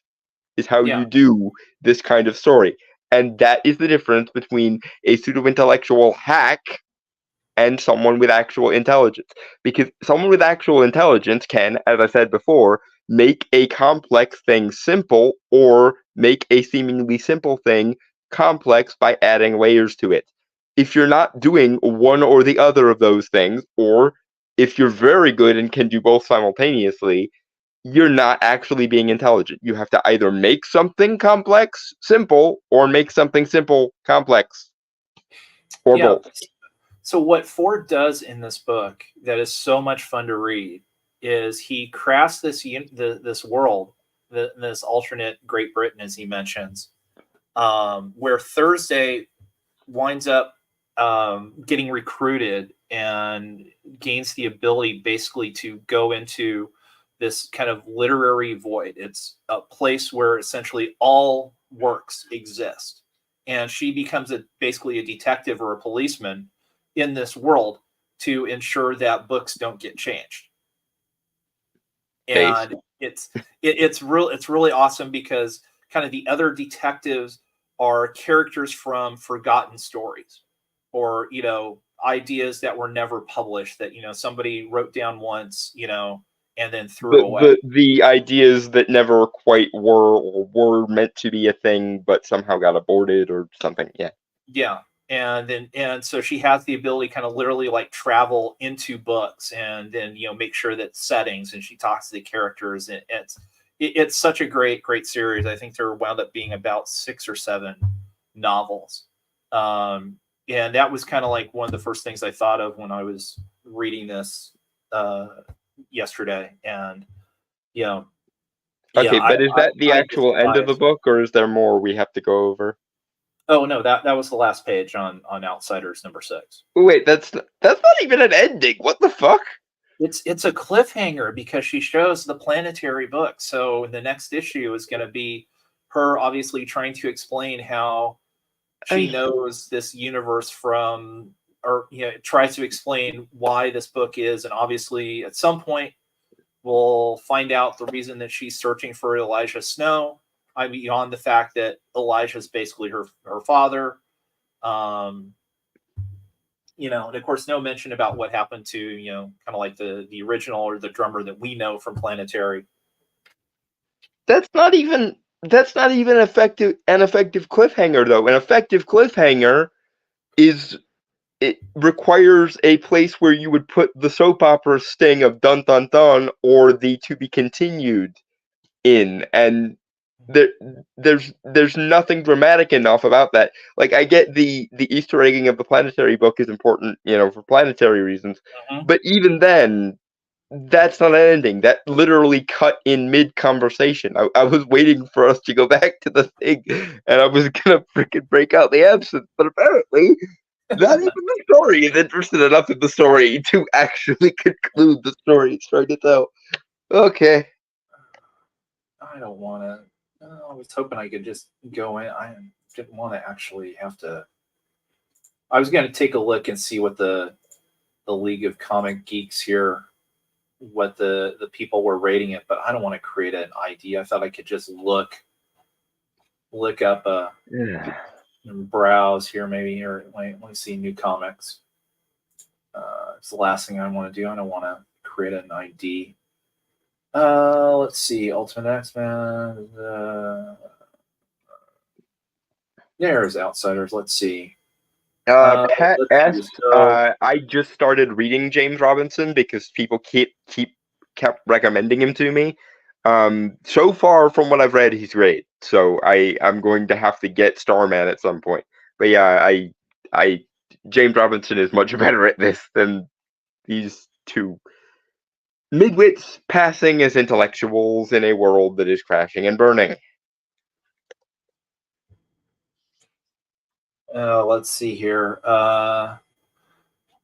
is how yeah, you do this kind of story. And that is the difference between a pseudo intellectual hack and someone with actual intelligence. Because someone with actual intelligence can, as I said before, make a complex thing simple, or make a seemingly simple thing complex by adding layers to it. If you're not doing one or the other of those things, or if you're very good and can do both simultaneously, you're not actually being intelligent. You have to either make something complex simple, or make something simple complex, or yeah. both. So what Ford does in this book that is so much fun to read is he crafts this world, this alternate Great Britain, as he mentions, where Thursday winds up getting recruited and gains the ability basically to go into this kind of literary void. It's a place where essentially all works exist, and she becomes basically a detective or a policeman in this world to ensure that books don't get changed. Base. And it's really awesome because kind of the other detectives are characters from forgotten stories, or ideas that were never published that somebody wrote down once, and then threw away. The ideas that never quite were, or were meant to be a thing but somehow got aborted or something. Yeah. Yeah. And so she has the ability kind of literally like travel into books, and then make sure that settings, and she talks to the characters, and it's such a great series. I think there wound up being about 6 or 7 novels. And that was kind of like one of the first things I thought of when I was reading this yesterday. And yeah, Okay, I, but is I that the I just actual end of the biased. book, or is there more we have to go over? Oh no, that was the last page on Outsiders number 6. Wait, that's not even an ending. What the fuck? It's a cliffhanger because she shows the Planetary book. So the next issue is going to be her obviously trying to explain how she I, knows this universe from, or tries to explain why this book is, and obviously at some point we'll find out the reason that she's searching for Elijah Snow. I mean, beyond the fact that Elijah is basically her father. Um, and of course, no mention about what happened to, kind of like the original or the drummer that we know from Planetary. that's not even an effective cliffhanger though. An effective cliffhanger is, it requires a place where you would put the soap opera sting of dun dun dun, or the to be continued in, and there there's nothing dramatic enough about that. Like, I get the Easter egging of the Planetary book is important, for planetary reasons, Mhm. but even then, that's not an ending. That literally cut in mid conversation. I was waiting for us to go back to the thing, and I was gonna freaking break out the absinthe, but apparently not even the story is interested enough in the story to actually conclude the story it's trying to tell. Okay. I don't want to. I was hoping I could just go in. I didn't want to actually have to. I was going to take a look and see what the League of Comic Geeks here, what the people were rating it, but I don't want to create an ID. I thought I could just look up Yeah. and browse here maybe, or let me see new comics. It's the last thing I want to do. I don't want to create an ID. Let's see. Ultimate X-Men. There's Outsiders. Let's see. Pat Let's S. see. So, I just started reading James Robinson because people kept recommending him to me. So far from what I've read, he's great. So I'm going to have to get Starman at some point. But yeah, I James Robinson is much better at this than these two midwits passing as intellectuals in a world that is crashing and burning. let's see here.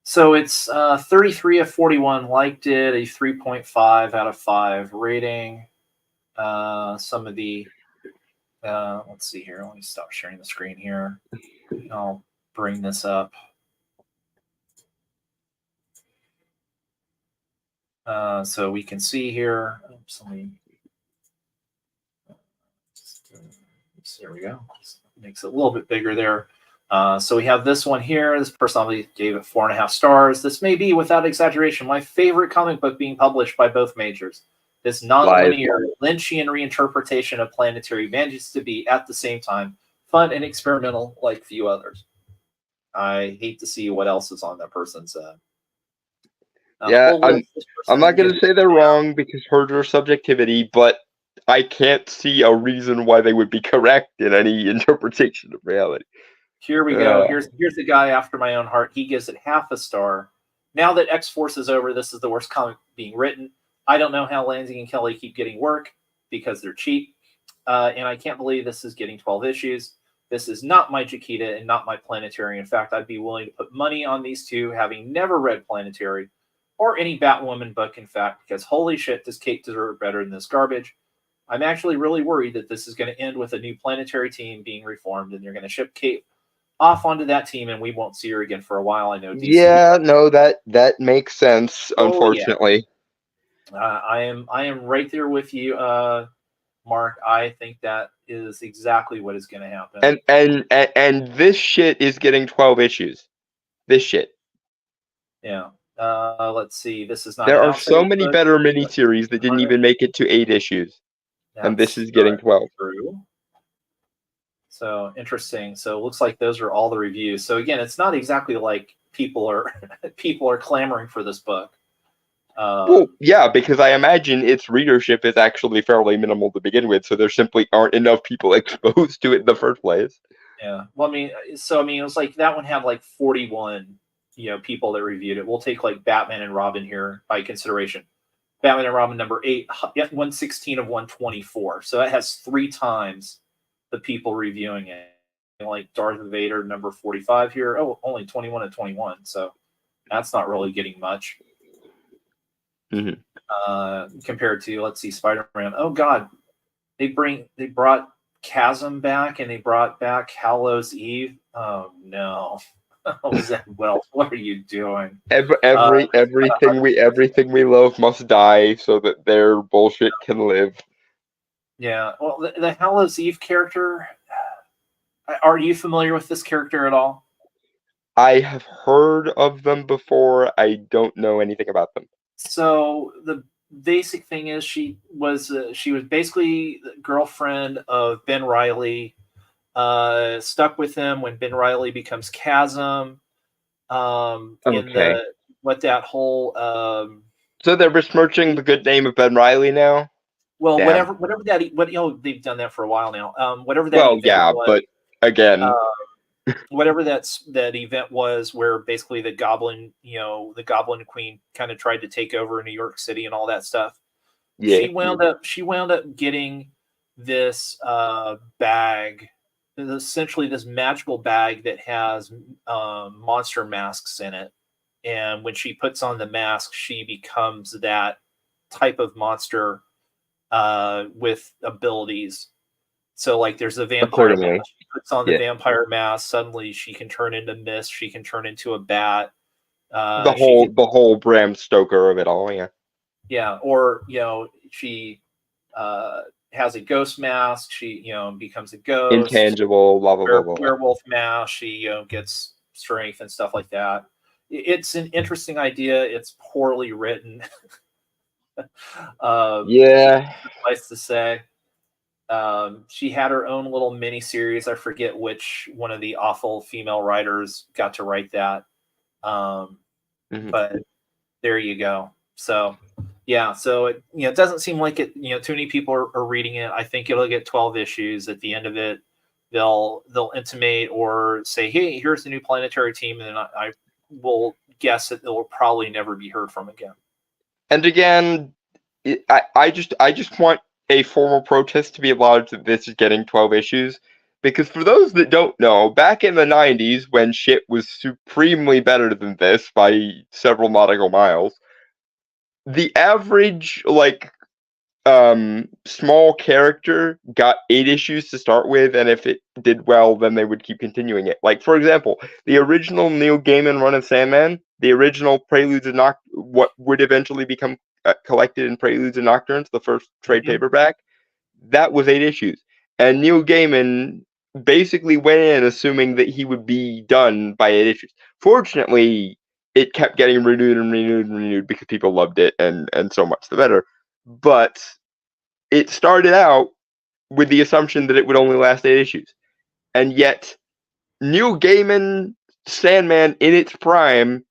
So it's 33 of 41 liked it, a 3.5 out of 5 rating. Some of the, let's see here. Let me stop sharing the screen here. I'll bring this up. So we can see here. Oops, there we go. Makes it a little bit bigger there. So we have this one here. This person obviously gave it 4.5 stars. This may be, without exaggeration, my favorite comic book being published by both majors. This non-linear Lynchian reinterpretation of Planetary manages to be, at the same time, fun and experimental like few others. I hate to see what else is on that person's. Yeah, I'm not going to say they're wrong because herder subjectivity, but I can't see a reason why they would be correct in any interpretation of reality. Here we go. Here's the guy after my own heart. He gives it half a star. Now that X-Force is over, this is the worst comic being written. I don't know how Lanzing and Kelly keep getting work because they're cheap. And I can't believe this is getting 12 issues. This is not my Chiquita and not my Planetary. In fact, I'd be willing to put money on these two, having never read Planetary or any Batwoman book, in fact, because holy shit, does Kate deserve better than this garbage. I'm actually really worried that this is going to end with a new Planetary team being reformed, and they're going to ship Kate off onto that team, and we won't see her again for a while. I know. DC. Yeah, no, that makes sense. Unfortunately, yeah. I am right there with you, Mark. I think that is exactly what is going to happen. And this shit is getting 12 issues. This shit. Yeah. Let's see. This is not. There are so many better miniseries that didn't even make it to 8 issues, and this is getting 12. True. So interesting. So it looks like those are all the reviews. So again, it's not exactly like people are clamoring for this book. Well, yeah, because I imagine its readership is actually fairly minimal to begin with, so there simply aren't enough people exposed to it in the first place. Yeah. Well, I mean, it was like that one had like 41, people that reviewed it. We'll take like Batman and Robin here by consideration. Batman and Robin number 8, 116 of 124. So that has 3 times the people reviewing it. Like Darth Vader number 45 here. Oh, only 21 of 21. So that's not really getting much. Mm-hmm. Compared to, let's see, Spider-Man. Oh God, they brought Chasm back, and they brought back Hallows Eve. Oh no. Well, what are you doing? Everything we love must die so that their bullshit can live. Yeah. Well, the Hallows Eve character. Are you familiar with this character at all? I have heard of them before. I don't know anything about them. So the basic thing is she was basically the girlfriend of Ben Reilly. Stuck with him when Ben Reilly becomes Chasm. Okay. That whole. So they're besmirching the good name of Ben Reilly now. Well, whatever that they've done that for a while now. Whatever that. Well, yeah, was, but again. Whatever that event was, where basically the Goblin Queen kind of tried to take over New York City and all that stuff. Yeah. She wound up getting this bag, essentially this magical bag that has monster masks in it. And when she puts on the mask, she becomes that type of monster with abilities. So like there's a vampire mask. She puts on the vampire mask. Suddenly she can turn into mist. She can turn into a bat. The whole Bram Stoker of it all, yeah. Yeah, or she has a ghost mask. She becomes a ghost. Intangible, blah blah blah blah. Werewolf mask. She gets strength and stuff like that. It's an interesting idea. It's poorly written. Yeah. Nice to say. She had her own little mini series. I forget which one of the awful female writers got to write that. But there you go. So yeah, so it doesn't seem like it. Too many people are reading it. I think it'll get 12 issues. At the end of it, they'll intimate or say, "Hey, here's the new Planetary team," and then I will guess that it will probably never be heard from again. And again, I just want a formal protest to be lodged that this is getting 12 issues. Because for those that don't know, back in the 90s, when shit was supremely better than this by several nautical miles, the average, like, small character got 8 issues to start with, and if it did well, then they would keep continuing it. Like, for example, the original Neil Gaiman run of Sandman, the original Preludes and what would eventually become collected in Preludes and Nocturnes, the first trade paperback, that was 8 issues. And Neil Gaiman basically went in assuming that he would be done by 8 issues. Fortunately, it kept getting renewed and renewed and renewed because people loved it, and so much the better. But it started out with the assumption that it would only last 8 issues. And yet, Neil Gaiman Sandman in its prime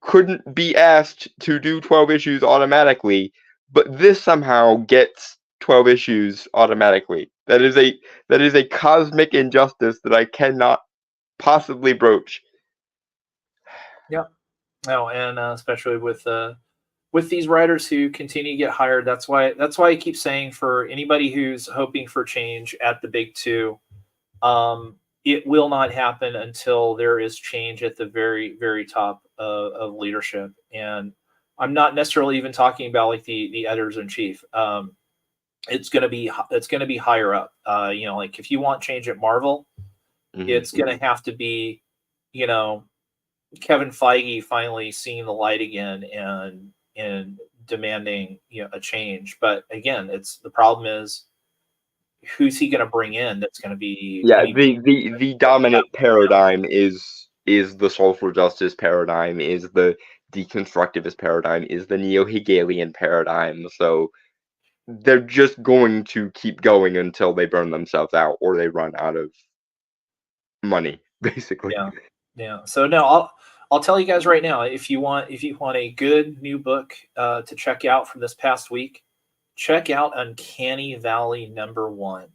couldn't be asked to do 12 issues automatically, but this somehow gets 12 issues automatically. That is a cosmic injustice that I cannot possibly broach. Yeah. No, and especially with these writers who continue to get hired. That's why I keep saying, for anybody who's hoping for change at the big two, it will not happen until there is change at the very, very top of leadership. And I'm not necessarily even talking about like the editors in chief. It's going to be higher up. Like if you want change at Marvel, it's going to have to be, Kevin Feige finally seeing the light again and demanding a change. But again, the problem is, who's he going to bring in that's going to be the dominant paradigm is the social justice paradigm, is the deconstructivist paradigm, is the neo-Hegelian paradigm. So they're just going to keep going until they burn themselves out or they run out of money, basically. Yeah. So no, I'll tell you guys right now, if you want a good new book to check out from this past week, check out Uncanny Valley #1.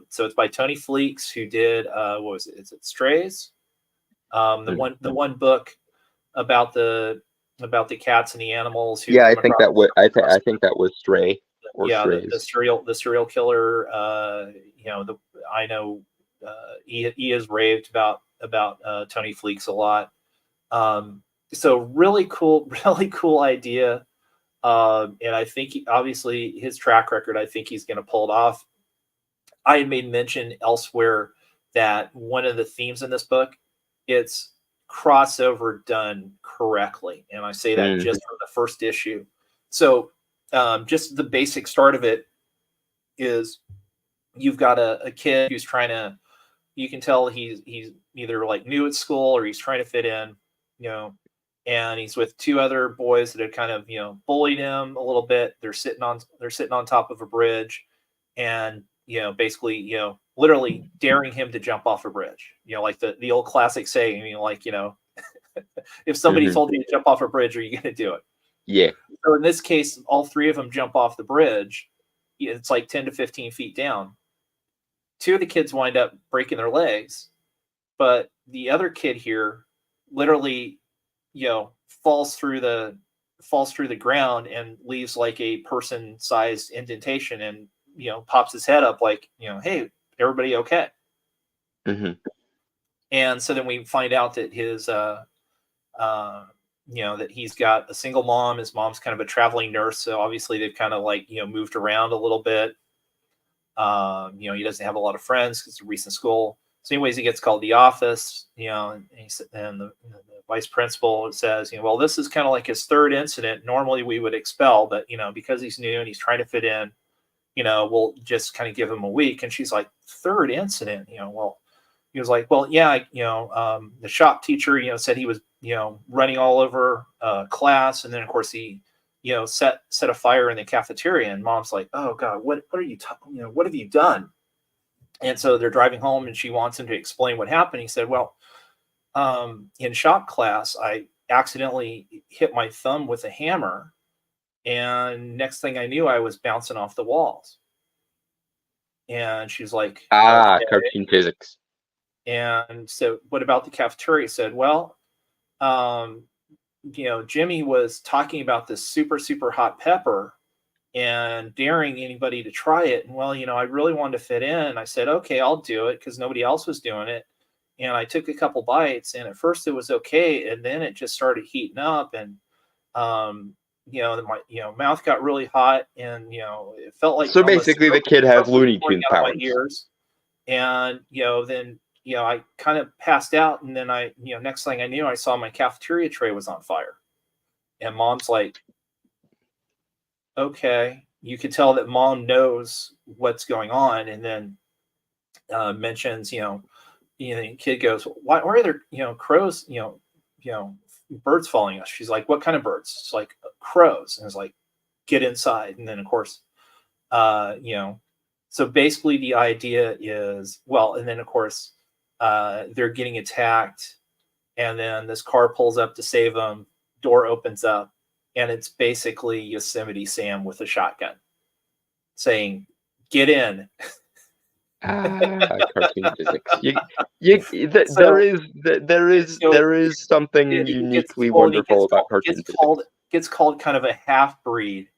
So it's by Tony Fleeks, who did what was it? Is it Strays? The one book about the cats and the animals who I think that was Stray or Strays. the serial killer. I know he has raved about Tony Fleeks a lot. So really cool idea. And I think obviously his track record, I think he's going to pull it off. I had made mention elsewhere that one of the themes in this book, it's crossover done correctly. And I say that just from the first issue. So just the basic start of it is, you've got a kid who's trying to, you can tell he's either like new at school or he's trying to fit in, and he's with two other boys that have kind of, bullied him a little bit. They're sitting on top of a bridge, and, basically, literally daring him to jump off a bridge. Like the old classic saying, if somebody told you to jump off a bridge, are you going to do it? Yeah. So in this case, all three of them jump off the bridge. It's like 10 to 15 feet down. Two of the kids wind up breaking their legs, but the other kid here literally, falls through the ground and leaves like a person-sized indentation, and pops his head up like, hey, everybody okay? And so then we find out that his that he's got a single mom. His mom's kind of a traveling nurse, so obviously they've kind of like moved around a little bit. He doesn't have a lot of friends because it's a recent school. So anyways, he gets called to the office, and the vice principal says, well, this is kind of like his third incident. Normally we would expel, but, because he's new and he's trying to fit in, we'll just kind of give him a week. And she's like, third incident? Well, he was like, well, yeah, the shop teacher, said he was, running all over class. And then of course he, set a fire in the cafeteria. And mom's like, oh God, what are you, what have you done? And so they're driving home and she wants him to explain what happened. He said, well, in shop class, I accidentally hit my thumb with a hammer. And next thing I knew, I was bouncing off the walls. And she's like, Ah, okay. cartoon physics. And so what about the cafeteria? He said, well, Jimmy was talking about this super, super hot pepper and daring anybody to try it. And well, I really wanted to fit in. I said, okay, I'll do it because nobody else was doing it. And I took a couple bites, and at first it was okay. And then it just started heating up, and, my mouth got really hot, and, it felt like So basically the kid has Looney Tunes out of my powers. ears. And, then, I kind of passed out, and then next thing I knew, I saw my cafeteria tray was on fire. And mom's like, okay. You could tell that mom knows what's going on, and then mentions, the kid goes, why are there, crows, birds following us? She's like, what kind of birds? It's like crows. And it's like, get inside. And then of course, so basically the idea is, well, and then of course, they're getting attacked, and then this car pulls up to save them, door opens up, and it's basically Yosemite Sam with a shotgun saying, get in. Cartoon physics. There is something uniquely wonderful about cartoon physics. Gets called kind of a half breed.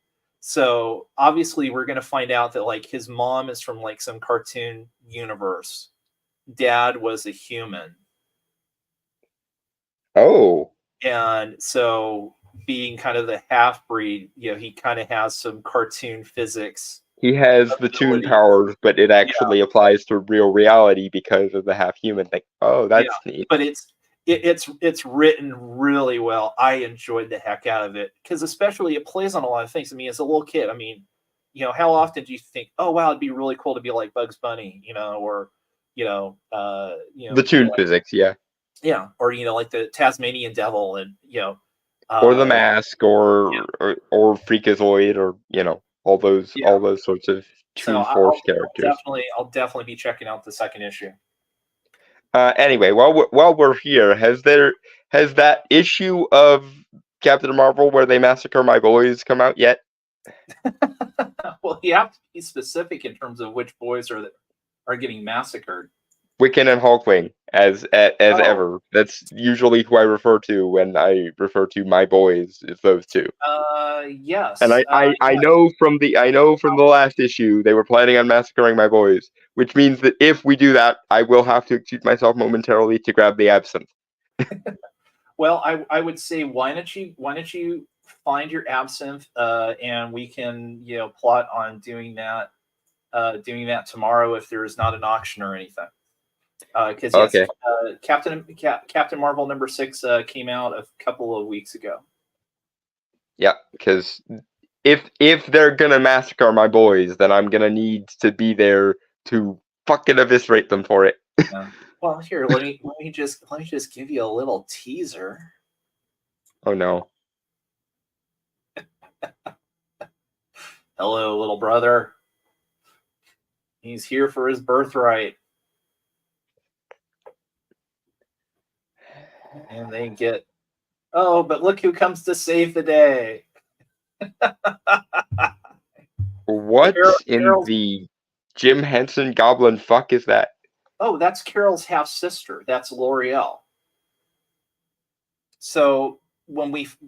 So obviously we're going to find out that like his mom is from like some cartoon universe. Dad was a human. Oh. And so being kind of the half breed, he kind of has some cartoon physics. He has the toon powers, but it actually applies to real reality because of the half-human thing. Oh, that's neat. But it's written really well. I enjoyed the heck out of it because especially it plays on a lot of things. I mean, as a little kid, I mean, how often do you think, oh wow, it'd be really cool to be like Bugs Bunny, or the toon physics, yeah, or like the Tasmanian Devil, and or the Mask, or Freakazoid, or all those sorts of Toon Force characters. I'll definitely be checking out the second issue. Anyway, while we're here, has that issue of Captain Marvel where they massacre my boys come out yet? Well, you have to be specific in terms of which boys are getting massacred. Wiccan and Hulkling, as ever. That's usually who I refer to when I refer to my boys. Is those two? Yes. And I know from the last issue they were planning on massacring my boys, which means that if we do that, I will have to excuse myself momentarily to grab the absinthe. Well, I would say why don't you find your absinthe, and we can plot on doing that tomorrow if there is not an auction or anything. Because Captain Marvel #6 came out a couple of weeks ago. Yeah, because if they're gonna massacre my boys, then I'm gonna need to be there to fucking eviscerate them for it. Yeah. Well, here, let me just give you a little teaser. Oh no! Hello, little brother. He's here for his birthright. And they get, oh, but look who comes to save the day. What in the Jim Henson Goblin fuck is that? Oh, that's Carol's half sister. That's L'Oreal. So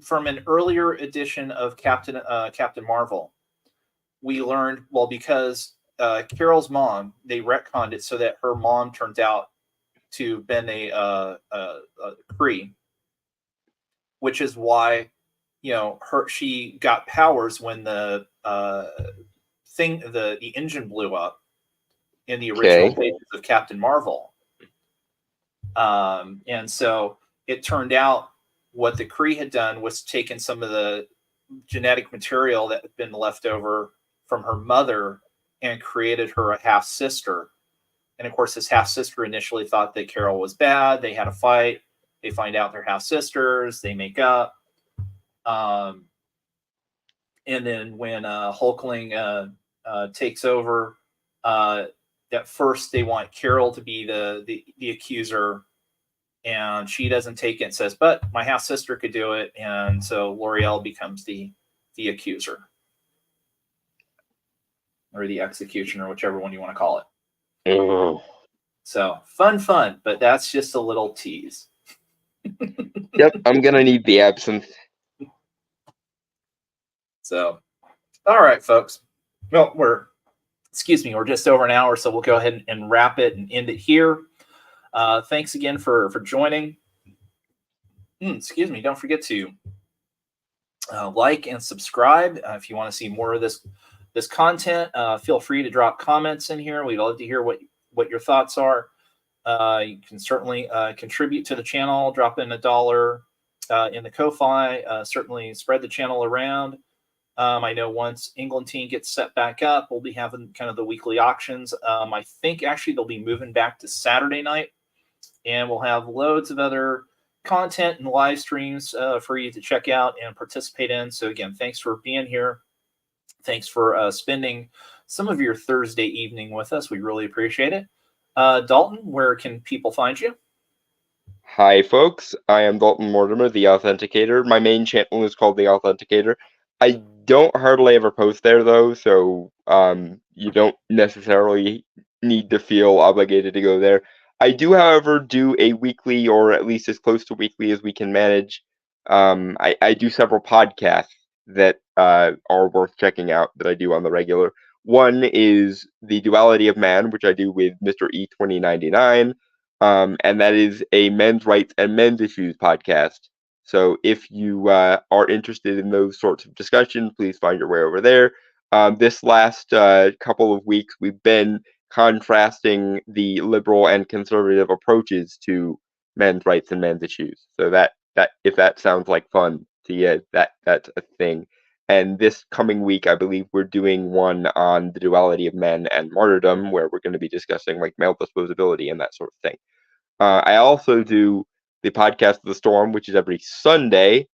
from an earlier edition of Captain Marvel, we learned, well, because Carol's mom, they retconned it so that her mom turns out to been a Kree, which is why she got powers when the engine blew up in the original pages of Captain Marvel, and so it turned out what the Kree had done was taken some of the genetic material that had been left over from her mother and created her a half sister. And of course, his half sister initially thought that Carol was bad. They had a fight. They find out they're half sisters. They make up. And then when Hulkling takes over, at first they want Carol to be the accuser, and she doesn't take it and says, but my half sister could do it. And so L'Oreal becomes the accuser, or the executioner, whichever one you want to call it. Oh. So fun, but that's just a little tease. Yep, I'm gonna need the absinthe. So, all right, folks. Well, we're just over an hour, so we'll go ahead and wrap it and end it here. Thanks again for joining. Excuse me. Don't forget to like and subscribe if you want to see more of this content. Feel free to drop comments in here. We'd love to hear what your thoughts are. You can certainly contribute to the channel. Drop in $1 in the Ko-Fi. Certainly spread the channel around. I know once England team gets set back up, we'll be having kind of the weekly auctions. I think actually they'll be moving back to Saturday night, and we'll have loads of other content and live streams for you to check out and participate in. So again, thanks for being here. Thanks for spending some of your Thursday evening with us. We really appreciate it. Dalton, where can people find you? Hi, folks. I am Dalton Mortimer, the Authenticator. My main channel is called the Authenticator. I don't hardly ever post there, though, so you don't necessarily need to feel obligated to go there. I do, however, do a weekly, or at least as close to weekly as we can manage. I do several podcasts that are worth checking out that I do on the regular. One is The Duality of Man, which I do with Mr. E2099, and that is a men's rights and men's issues podcast. So if you are interested in those sorts of discussions, please find your way over there. This last couple of weeks, we've been contrasting the liberal and conservative approaches to men's rights and men's issues. So that if that sounds like fun to you, that's a thing. And this coming week, I believe we're doing one on the duality of men and martyrdom, where we're going to be discussing like male disposability and that sort of thing. I also do the podcast of the Storm, which is every Sunday,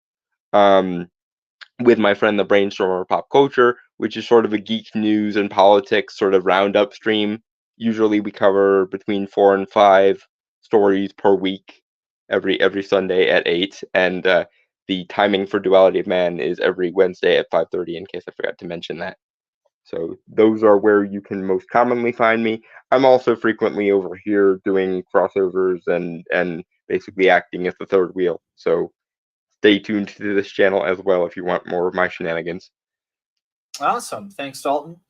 with my friend the Brainstormer Pop Culture, which is sort of a geek news and politics sort of roundup stream. Usually we cover between 4 and 5 stories per week every Sunday at 8, and the timing for Duality of Man is every Wednesday at 5:30, in case I forgot to mention that. So those are where you can most commonly find me. I'm also frequently over here doing crossovers and basically acting as the third wheel. So stay tuned to this channel as well if you want more of my shenanigans. Awesome. Thanks, Dalton.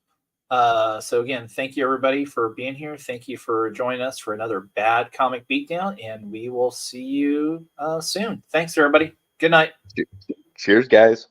So again, thank you everybody for being here. Thank you for joining us for another Bad Comic Beatdown, and we will see you soon. Thanks, everybody. Good night. Cheers, guys.